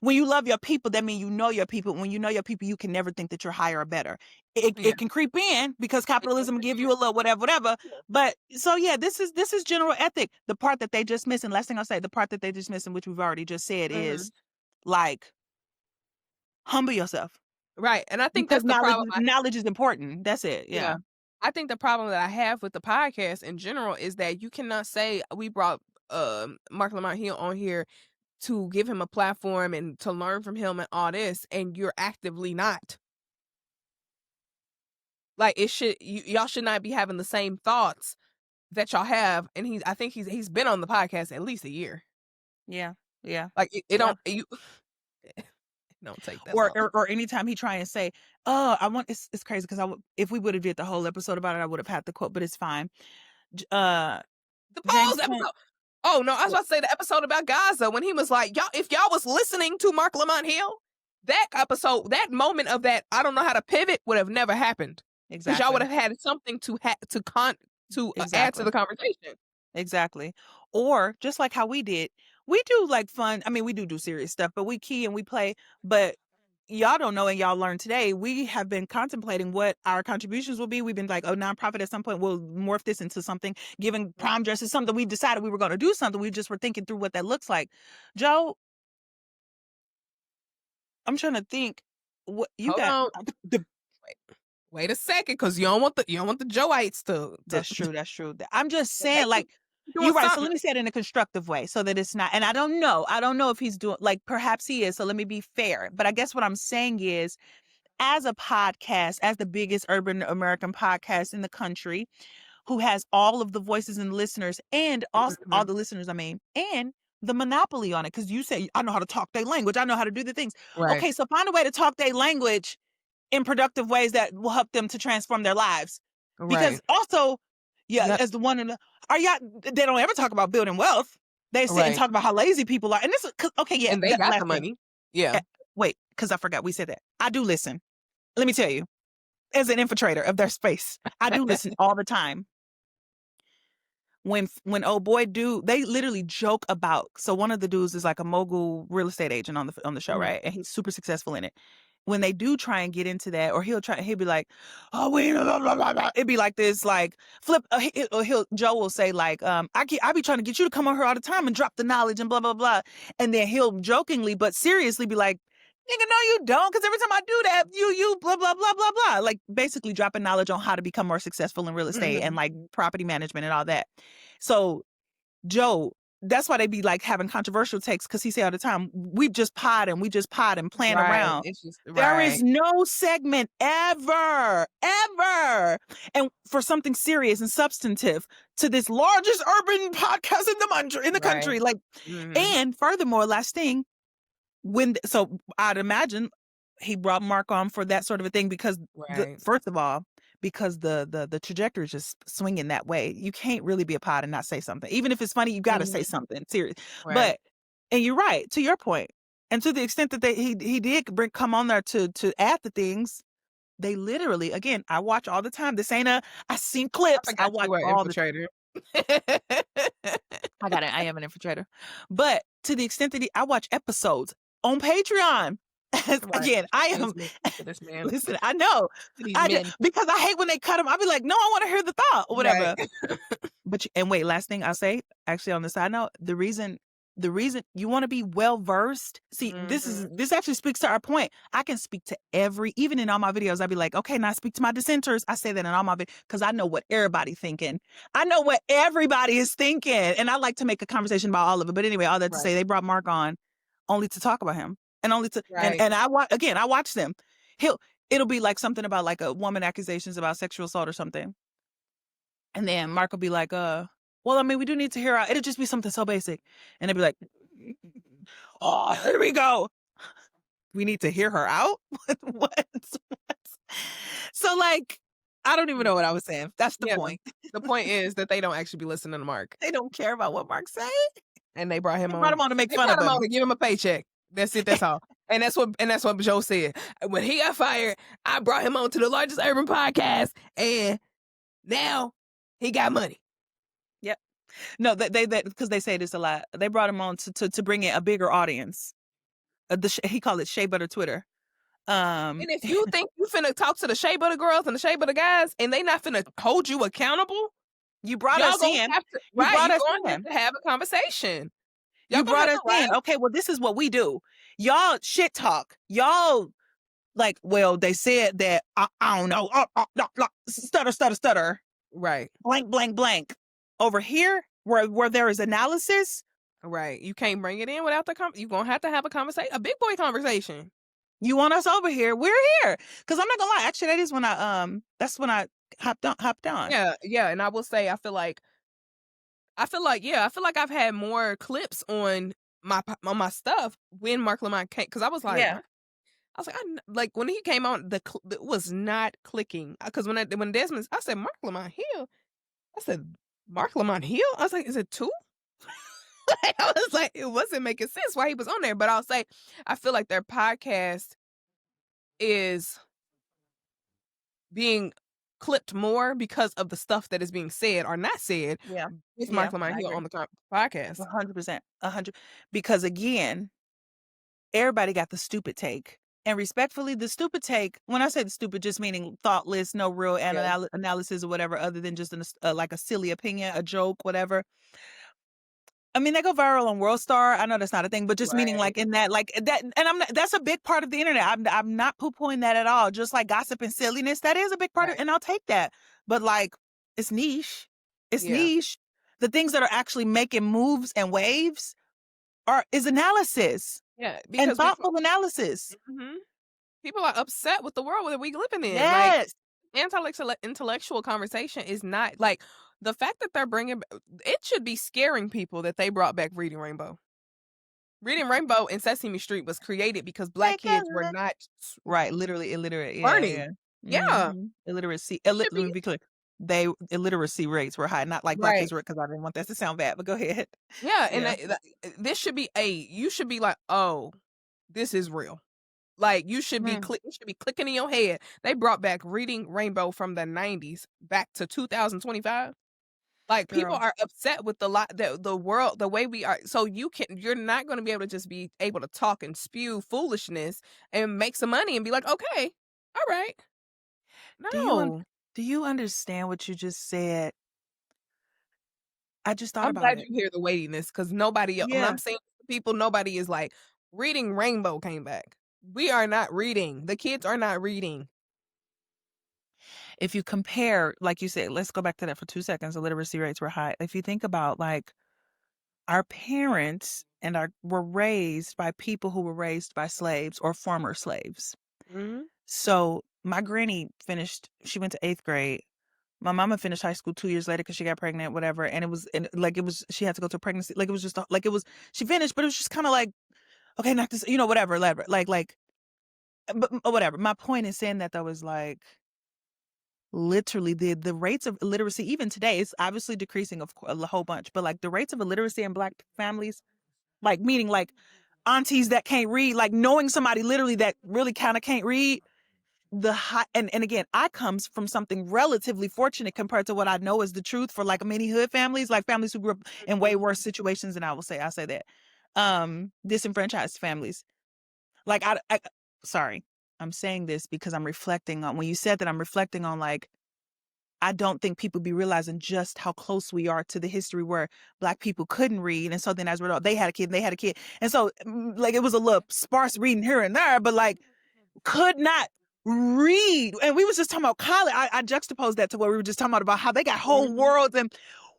A: when you love your people, that means you know your people. When you know your people, you can never think that you're higher or better.
B: Yeah.
A: It can creep in because capitalism give you a little whatever. But so yeah, this is general ethic. The part that they just missing, last thing I'll say, the part that they just missing, which we've already just said, is like, humble yourself.
B: Right. And I think
A: Because
B: that's the problem.
A: knowledge is important. That's it. Yeah.
B: I think the problem that I have with the podcast in general is that you cannot say we brought Mark Lamont Hill on here to give him a platform and to learn from him and all this, and you're actively not. Like, it should, y'all should not be having the same thoughts that y'all have. And I think he's been on the podcast at least a year.
A: Yeah. Yeah.
B: Like it don't don't take that long.
A: Or anytime he try and say, "Oh, I want," it's crazy because if we would have did the whole episode about it, I would have had the quote, but it's fine.
B: The
A: James
B: pause episode. Oh no, I was about to say the episode about Gaza when he was like, "Y'all, if y'all was listening to Mark Lamont Hill, that episode, that moment of that, I don't know how to pivot would have never happened. Because y'all would have had something to add to the conversation."
A: Exactly. Or just like how we did, we do like fun. I mean, we do serious stuff, but we key and we play. But y'all don't know, and y'all learn today. We have been contemplating what our contributions will be. We've been like, oh, nonprofit at some point we'll morph this into something. Giving prom dresses, something we decided we were going to do something. We just were thinking through what that looks like. Joe, I'm trying to think. What you got?
B: Wait a second, because you don't want the Joeites to.
A: That's true. I'm just saying, like, you're right. So let me say it in a constructive way so that it's not, and I don't know if he's doing, like, perhaps he is. So let me be fair. But I guess what I'm saying is, as a podcast, as the biggest urban American podcast in the country, who has all of the voices and listeners, and also all the listeners, I mean, and the monopoly on it. Because you say, I know how to talk their language. I know how to do the things.
B: Right.
A: Okay, so find a way to talk their language in productive ways that will help them to transform their lives. Because also, as the one in the, they don't ever talk about building wealth. They sit and talk about how lazy people are. And this is, okay, yeah.
B: And they got the money. Yeah.
A: Wait, because I forgot we said that. I do listen. Let me tell you, as an infiltrator of their space, I do listen all the time. When old boy they literally joke about, so one of the dudes is like a mogul real estate agent on the show, right? And he's super successful in it. When they do try and get into that, or he'll be like, oh, blah, blah, blah, blah. It'd be like this, like, Flip, Joe will say, like, I be trying to get you to come on here all the time and drop the knowledge and blah, blah, blah. And then he'll jokingly but seriously be like, nigga, no, you don't, because every time I do that, you blah, blah, blah, blah, blah. Like, basically dropping knowledge on how to become more successful in real estate and, like, property management and all that. So, Joe, that's why they be, like, having controversial takes, because he say all the time, we just pod and playing around. It's just, there is no segment ever, and for something serious and substantive to this largest urban podcast in the country. Like, and furthermore, last thing, so I'd imagine he brought Mark on for that sort of a thing because first of all, because the trajectory is just swinging that way. You can't really be a pod and not say something. Even if it's funny, you got to say something serious. But, and you're right, to your point. And to the extent that he did come on there to add the things, they literally, again, I watch all the time. This ain't I seen clips. I watch all the I got it. I am an infiltrator. But to the extent that I watch episodes on Patreon. Again, I am. This man. Listen, I know. Because I hate when they cut them. I'll be like, no, I want to hear the thought or whatever. But and wait, last thing I'll say, actually, on the side note, the reason you want to be well versed. See, this actually speaks to our point. I can speak to even in all my videos, I'd be like, okay, now I speak to my dissenters. I say that in all my videos because I know what everybody's thinking. I know what everybody is thinking, and I like to make a conversation about all of it. But anyway, all that to say, they brought Mark on only to talk about him. And only to and I watch them. It'll be like something about like a woman accusations about sexual assault or something. And then Mark will be like, well, I mean, we do need to hear out. It'll just be something so basic. And they'd be like, oh, here we go. We need to hear her out? What? So, like, I don't even know what I was saying. That's the
B: Yeah.
A: point.
B: The point is that they don't actually be listening to Mark.
A: They don't care about what Mark say.
B: And they brought him
A: They
B: on.
A: brought him on to make
B: They
A: fun
B: brought
A: of
B: him on
A: him.
B: to give him a paycheck. That's it. That's all. And that's what Joe said. When he got fired, I brought him on to the largest urban podcast, and now he got money.
A: Yep. No, they because they say this a lot. They brought him on to bring in a bigger audience. He called it Shea Butter Twitter.
B: And if you think you finna talk to the Shea Butter girls and the Shea Butter guys, and they not finna hold you accountable,
A: you brought
B: y'all
A: us
B: gonna
A: in.
B: have to,
A: You
B: right?
A: brought
B: You're
A: us
B: going to
A: in.
B: have to have a conversation. Y'all
A: You
B: gonna
A: brought
B: have
A: us
B: to
A: in. Okay, well, this is what we do. Y'all shit talk. Y'all like, well, they said that I don't know. Stutter.
B: Right.
A: Blank, blank, blank. Over here, where there is analysis.
B: Right. You can't bring it in without you're gonna have to have a conversation, a big boy conversation.
A: You want us over here? We're here. Because I'm not gonna lie. Actually, that's when I hopped on.
B: Yeah. And I will say, I feel like I've had more clips on my stuff when Mark Lamont came, because I was like,
A: Yeah.
B: like when he came on, it was not clicking, because when Desmond, I said Mark Lamont Hill, I said Mark Lamont Hill, I was like, is it two? I was like, it wasn't making sense why he was on there. But I'll say, I feel like their podcast is being clipped more because of the stuff that is being said or not said.
A: Yeah.
B: With
A: Yeah,
B: Mark Lamont
A: I
B: Hill
A: agree.
B: on the podcast.
A: 100%. 100. Because again, everybody got the stupid take. And respectfully, the stupid take, when I say the stupid, just meaning thoughtless, no real analysis or whatever, other than just like a silly opinion, a joke, whatever. I mean, they go viral on World Star. I know that's not a thing, but just meaning like in that, like that, and that's a big part of the internet. I'm not poo-pooing that at all. Just like gossip and silliness, that is a big part of, and I'll take that. But like, it's niche. It's niche. The things that are actually making moves and waves is analysis.
B: Yeah,
A: And
B: because
A: thoughtful analysis.
B: people are upset with the world that we living in.
A: Yes.
B: Like, intellectual conversation is not like the fact that they're bringing. It should be scaring people that they brought back Reading Rainbow. Reading Rainbow in Sesame Street was created because Black kids were not
A: literally illiterate.
B: learning. Yeah.
A: Illiteracy.
B: Should
A: Let
B: be
A: me be clear. Illiteracy rates were high, not like Black kids were, because I didn't want that to sound bad. But go ahead.
B: Yeah, and this should be you should be like, oh, this is real. Like you should be it should be clicking in your head. They brought back Reading Rainbow from the 90s back to 2025. Like people are upset with the world, the way we are. So you're not going to be able to just be able to talk and spew foolishness and make some money and be like, okay, all right. No.
A: Do you understand what you just said? I just thought
B: I'm
A: about
B: glad
A: it.
B: you hear the weightiness, because nobody else, when I'm saying to people, nobody is like, Reading Rainbow came back. We are not reading. The kids are not reading.
A: If you compare, like you said, let's go back to that for 2 seconds. The literacy rates were high. If you think about like our parents were raised by people who were raised by slaves or former slaves. So my granny she went to 8th grade. My mama finished high school 2 years later because she got pregnant, whatever. And she had to go to a pregnancy. Like it was just like she finished, but it was just kind of like, okay, not this, whatever, but whatever. My point in saying that though is like, literally the rates of illiteracy even today is obviously decreasing a whole bunch, but like the rates of illiteracy in Black families, like meaning like aunties that can't read, like knowing somebody literally that really kind of can't read, and again, I comes from something relatively fortunate compared to what I know is the truth for like many hood families, like families who grew up in way worse situations than I say that disenfranchised families. Like sorry, I'm saying this because I'm reflecting on when you said that. I'm reflecting on like, I don't think people be realizing just how close we are to the history where Black people couldn't read. And so then as a result, they had a kid. And so like, it was a little sparse reading here and there, but like could not read. And we was just talking about college. I juxtaposed that to what we were just talking about how they got whole worlds and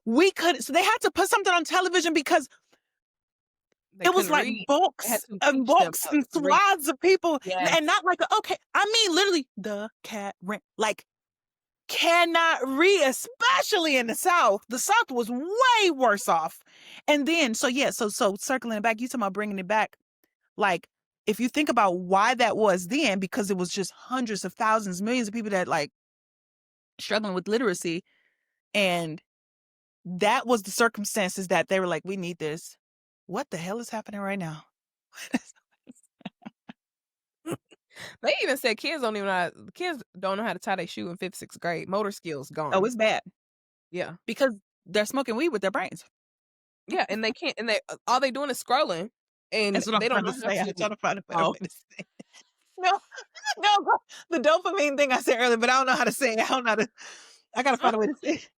A: we couldn't. So they had to put something on television because it was like books and swaths of people, and not like, okay, I mean, literally the cat ran, like cannot read, especially in the South. The South was way worse off. And then, so circling it back, you talking about bringing it back. Like, if you think about why that was then, because it was just hundreds of thousands, millions of people that like struggling with literacy. And that was the circumstances that they were like, we need this. What the hell is happening right now?
B: They even said kids don't know how to tie their shoe in 5th, 6th grade. Motor skills gone.
A: Oh, it's bad.
B: Yeah.
A: Because they're smoking weed with their brains.
B: Yeah, and they can't, and they all they doing is scrolling, and
A: That's what
B: they
A: I'm
B: don't
A: trying
B: know
A: to
B: how
A: say. I'm
B: to.
A: trying to find a better
B: Oh,
A: way to say it. No, no, the dopamine thing I said earlier, but I don't know how to say it. I don't know how to. I gotta find a way to say it.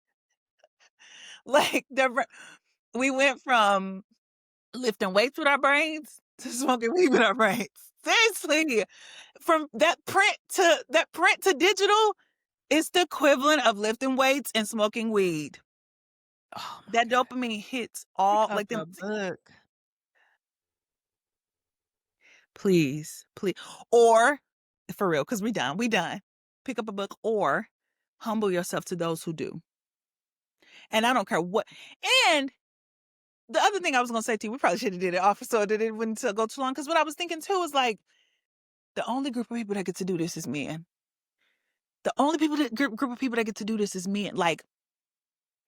A: Like we went from lifting weights with our brains to smoking weed with our brains. Seriously, from that print to digital, it's the equivalent of lifting weights and smoking weed.
B: oh my
A: That
B: God.
A: dopamine hits
B: Pick
A: all
B: up
A: like
B: a
A: them.
B: book.
A: Please, or for real, because we done. Pick up a book or humble yourself to those who do. And I don't care what. And the other thing I was gonna say to you, we probably should have did it off so that it wouldn't go too long. Because what I was thinking too is like the only group of people that get to do this is men. The only group of people that get to do this is men. Like,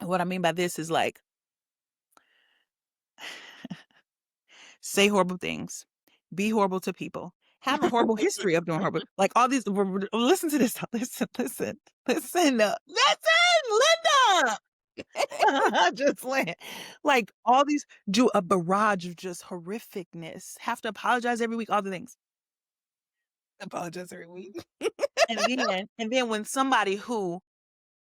A: what I mean by this is like say horrible things, be horrible to people, have a horrible history of doing horrible. Like all these. Listen to this. Listen, Linda. Just like all these do a barrage of just horrificness. Have to apologize every week. All the things.
B: Apologize every week.
A: And then when somebody who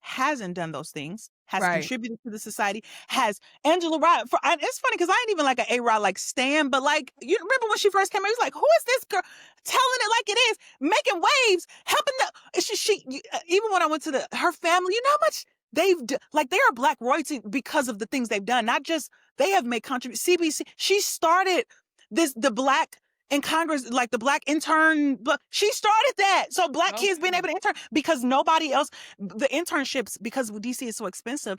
A: hasn't done those things, has
B: Right.
A: contributed to the society, has Angela Rye. It's funny because I ain't even like an A-Rod like Stan, but like you remember when she first came out, he was like, "Who is this girl telling it like it is, making waves, helping the?" Even when I went to her family, you know how much like they are Black royalty because of the things they've done. Not just they have made contributions. CBC, she started the Black in Congress, like the Black intern, but she started that. So Black kids being able to intern because nobody else, the internships, because DC is so expensive,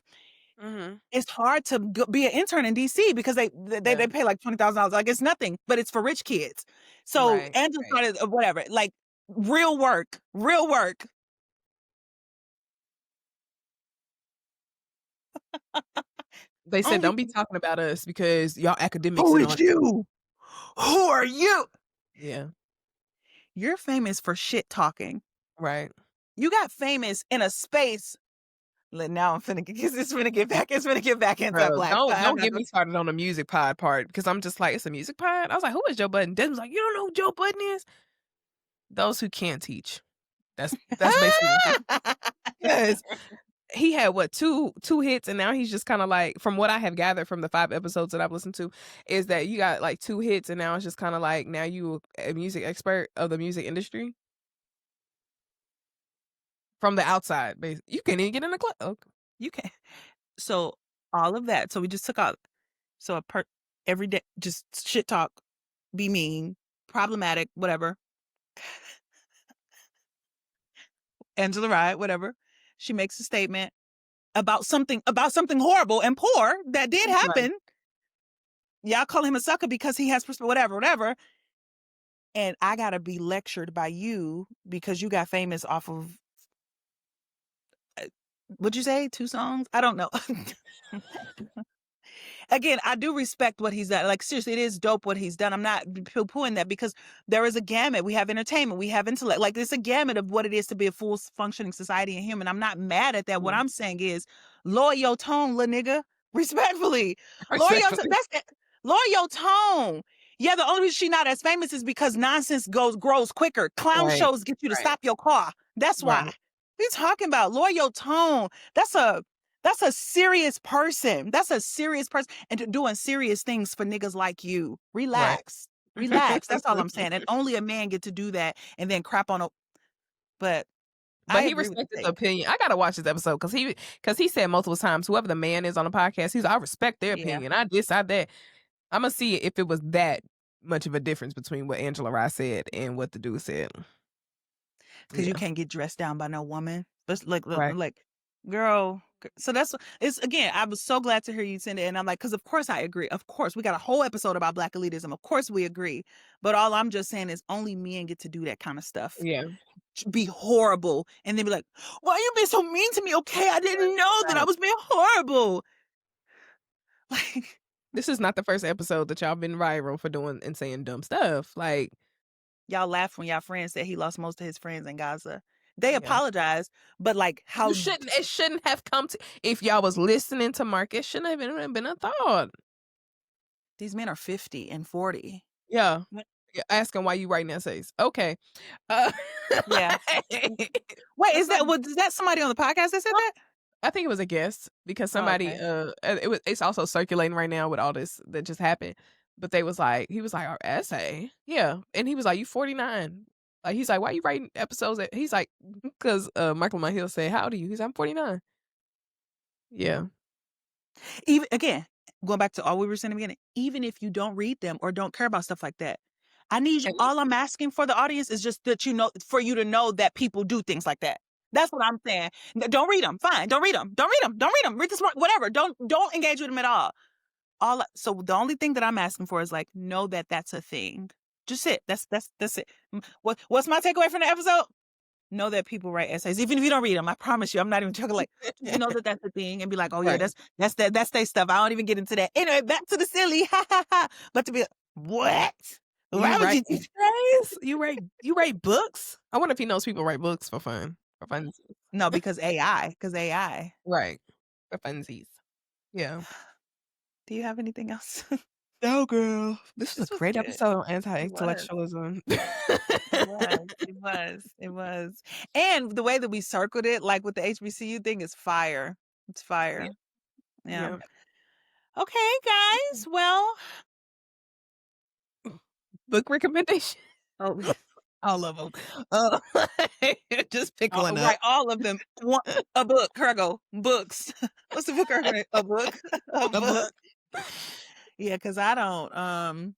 A: it's hard to be an intern in DC because they pay like $20,000. Like it's nothing, but it's for rich kids. So
B: Right.
A: Angela started whatever, like real work.
B: They said,
A: Only
B: "Don't be talking about us because y'all academics
A: who
B: and all."
A: is you? Who are you?
B: Yeah.
A: You're famous for shit talking.
B: Right.
A: You got famous in a space. Now I'm finna get back. It's finna get back into
B: Bro,
A: Black.
B: don't get me started on the music pod part because I'm just like, it's a music pod? I was like, "Who is Joe Budden?" Desmond was like, "You don't know who Joe Budden is?" Those who can't teach. That's basically because he had what, two hits, and now he's just kinda like, from what I have gathered from the 5 episodes that I've listened to, is that you got like 2 hits, and now it's just kinda like, now you a music expert of the music industry from the outside, you can't even get in the club. Okay.
A: You can. So all of that. So we just took out. So every day, just shit talk, be mean, problematic, whatever. Angela Rye, whatever. She makes a statement about something horrible and poor that did
B: Right.
A: happen. Y'all call him a sucker because he has whatever. And I gotta be lectured by you because you got famous off of what'd you say? 2 songs? I don't know. Again, I do respect what he's done. Like seriously, it is dope what he's done. I'm not poo-pooing that because there is a gamut. We have entertainment, we have intellect. Like it's a gamut of what it is to be a full functioning society and human. I'm not mad at that. What I'm saying is lower your tone, little nigga. Respectfully. Lower your tone.
B: Respectfully.
A: That's it. Lower your tone. Yeah, the only reason she's not as famous is because nonsense grows quicker. Clown
B: Right.
A: shows get you to
B: Right.
A: stop your car. That's why.
B: Right.
A: What are you talking about? Lower your tone. That's a serious person. That's a serious person and doing serious things for niggas like you.
B: Right.
A: Relax. That's all I'm saying. And only a man get to do that and then crap on a. But
B: But
A: I
B: he
A: agree with
B: respected
A: the
B: the
A: take.
B: opinion. I gotta watch this episode because he said multiple times, whoever the man is on the podcast, I respect their
A: Yeah.
B: opinion. I decide that. I'ma see if it was that much of a difference between what Angela Rye said and what the dude said.
A: 'cause you
B: Yeah.
A: can't get dressed down by no woman. That's
B: Right.
A: like, girl, so that's it's again, I was so glad to hear you send it, and I'm like, 'cause of course I agree. Of course, we got a whole episode about Black elitism. Of course we agree. But all I'm just saying is only men get to do that kind of stuff.
B: Yeah.
A: Be horrible and then be like, "Why are you being so mean to me?" Okay, I didn't know that I
B: Right.
A: was being horrible. Like,
B: This is not the first episode that y'all been viral for doing and saying dumb stuff. Like,
A: y'all laughed when y'all friend said he lost most of his friends in Gaza. They
B: yeah.
A: apologized, but like
B: You
A: how
B: shouldn't it shouldn't have come to if y'all was listening to Mark, it shouldn't have been a thought.
A: these men are 50 and 40.
B: Yeah.
A: What?
B: Yeah, asking why you writing essays. Okay. Uh,
A: Yeah. Wait,
B: that's not
A: is that somebody on the podcast that said that?
B: I think it was a guest because
A: Oh,
B: somebody,
A: okay.
B: it's also circulating right now with all this that just happened. But he was like, "Our essay?" Yeah, and he was like, "You 49." Like, he's like, "Why you writing episodes?" He's like, "'Cause Michael Mahill said, 'How old are you?'" He's like, "I'm 49." Yeah,
A: Even again, going back to all we were saying in the beginning, even if you don't read them or don't care about stuff like that, I need you
B: at
A: all
B: least
A: I'm asking for the audience is just that for you to know that people do things like that. That's what I'm saying. Don't read them. Fine. Don't read them. Don't read them. Don't read them. Read this whatever. Don't engage with them at all. So the only thing that I'm asking for is like know that that's a thing. Just it. That's it. What's my takeaway from the episode? Know that people write essays, even if you don't read them. I promise you, I'm not even joking. Like, just know that that's the thing, and be like, oh yeah,
B: right.
A: that's their stuff. I don't even get into that. Anyway, back to the silly, ha ha ha. But to be like, what?
B: You
A: Why would
B: write
A: you do
B: essays? You write books? I wonder if he knows people write books for fun. For fun.
A: No, because AI. Because AI.
B: Right. For funsies. Yeah.
A: Do you have anything else?
B: No, girl. This was
A: This
B: a
A: was
B: great
A: good.
B: episode on
A: It was.
B: anti-intellectualism.
A: It was. It was. It was. And the way that we circled it, like with the HBCU thing, is fire. It's
B: Yeah.
A: fire. Yeah.
B: Yeah.
A: Okay, guys. Well,
B: Book recommendation?
A: oh,
B: All of them. Just pick one up.
A: right, all of them. A book. Here I go. Books. What's the book? A book. A
B: A
A: book.
B: book.
A: Yeah, because I don't. I'm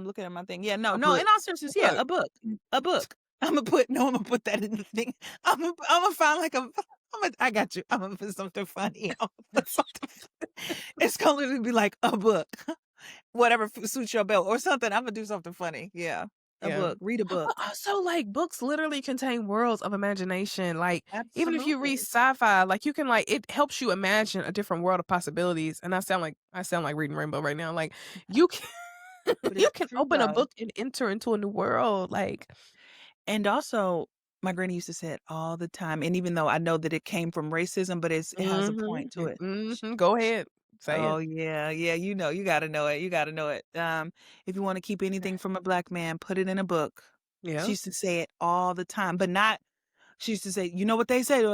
A: looking at my thing. Yeah, no,
B: A
A: no.
B: book.
A: In all seriousness, yeah,
B: Book.
A: a book. A book. I'm gonna put. No, I'm gonna put that in the thing. I'm gonna find like a. I got you. I'm gonna put something funny. I'm gonna put something. It's gonna literally be like a book, whatever suits your belt or something. I'm gonna do something funny. Yeah, a
B: Yeah.
A: book. Read a
B: But
A: book.
B: also, like, books literally contain worlds of imagination. Like, even if you read
A: Absolutely.
B: sci-fi, like, you can, like it helps you imagine a different world of possibilities, and I sound like reading Rainbow right now. Like, you can
A: But
B: you
A: it's
B: can
A: true
B: open a
A: though.
B: book and enter into a new world, like
A: And also, my granny used to say it all the time, and even though I know that it came from racism, but it has a point to it.
B: Go ahead. Say
A: Oh,
B: it.
A: yeah, yeah, you gotta know it, you gotta know it. If you wanna keep anything from a black man, put it in a book. She
B: Yeah.
A: used to say it all the time, but not she used to say, "You know what they say,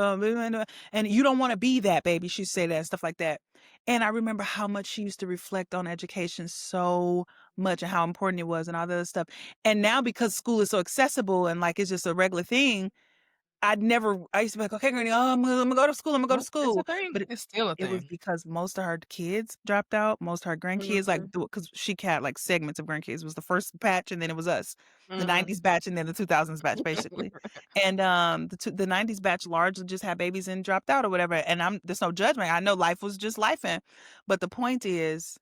A: and you don't wanna be that, baby." She used to say that and stuff like that. And I remember how much she used to reflect on education so much and how important it was and all the other stuff. And now because school is so accessible and, like, it's just a regular thing, I used to be like, "Okay, Granny, I'm gonna go to school, I'm gonna go to
B: Nope, it's a
A: school."
B: thing.
A: But
B: It's still a
A: it was
B: thing.
A: because most of her kids dropped out, most of her grandkids, like,
B: Mhm,
A: because she had, like, segments of grandkids. It was the first batch, and then it was us, the
B: mhm.
A: '90s batch, and then the 2000s batch, basically. And, the '90s batch largely just had babies and dropped out or whatever, and there's no judgment. I know life was just lifing, but the point is,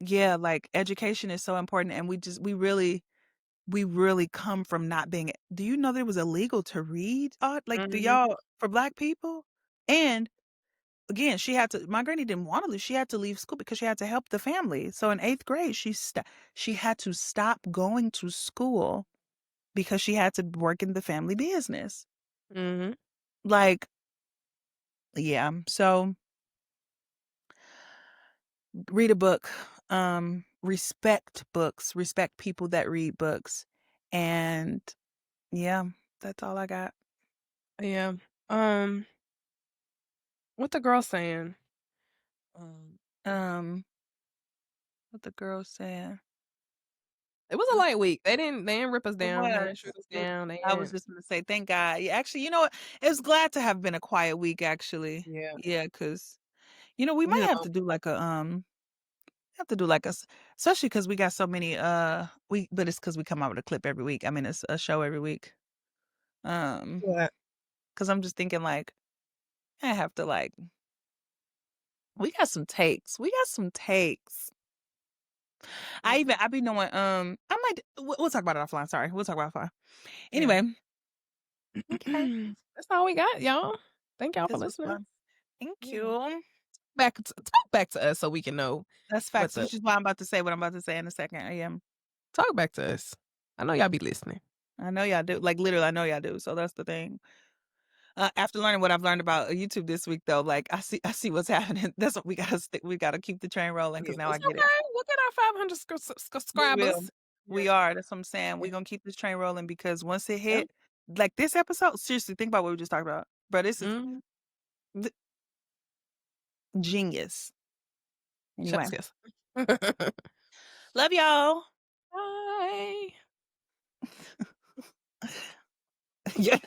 A: yeah, like, education is so important, and we really come from not being do you know that it was illegal to read art? Like, do
B: Mhm,
A: y'all for Black people? And, again, my granny didn't wanna leave, she had to leave school because she had to help the family. So in 8th grade, she had to stop going to school because she had to work in the family business.
B: mhm.
A: Like, yeah, so read a book, respect books, respect people that read books, and yeah, that's all I got.
B: Yeah. Um, what the girl saying? Um,
A: Um, what the girl saying?
B: it was a light week. They didn't rip us
A: It
B: down. They didn't
A: was.
B: shoot us down. They
A: I was
B: didn't.
A: just gonna say, thank God. Yeah, actually, you know what? It was glad to have been a quiet week, actually.
B: Yeah.
A: Yeah, because we
B: We
A: might
B: need a
A: have to
B: moment.
A: do like especially because we got so many, but it's because we come out with a clip every week. I mean, it's a show every week.
B: Yeah.
A: Because I'm just thinking like I have to like we got some takes. We got some takes. I be knowing I might we'll talk about it offline. Sorry. We'll talk about it offline.
B: Yeah.
A: Anyway, okay.
B: That's all we got, y'all. Thank y'all for
A: This was
B: listening.
A: fun. Thank
B: Yeah.
A: you.
B: Talk back to us so we can know
A: That's
B: what
A: facts,
B: the
A: which is why I'm about to say what I'm about to say in a second. I am.
B: talk back to us. I know y'all be listening.
A: I know y'all do. Like literally, I know y'all do. So that's the thing. After learning what I've learned about YouTube this week, though, like I see what's happening. That's what we gotta stick. We gotta keep the train rolling
B: Yeah,
A: because now I
B: it's
A: get it.
B: okay. We'll get our 500
A: We will.
B: subscribers.
A: We
B: Yeah.
A: are. That's what I'm saying.
B: Yeah.
A: We're gonna keep this train rolling because once it
B: Yeah.
A: hit, like this episode, seriously, think about what we just talked about. Bro, this is
B: Mhm.
A: th- genius. Anyway,
B: Shucks, yes.
A: love y'all.
B: Bye.
A: Yeah.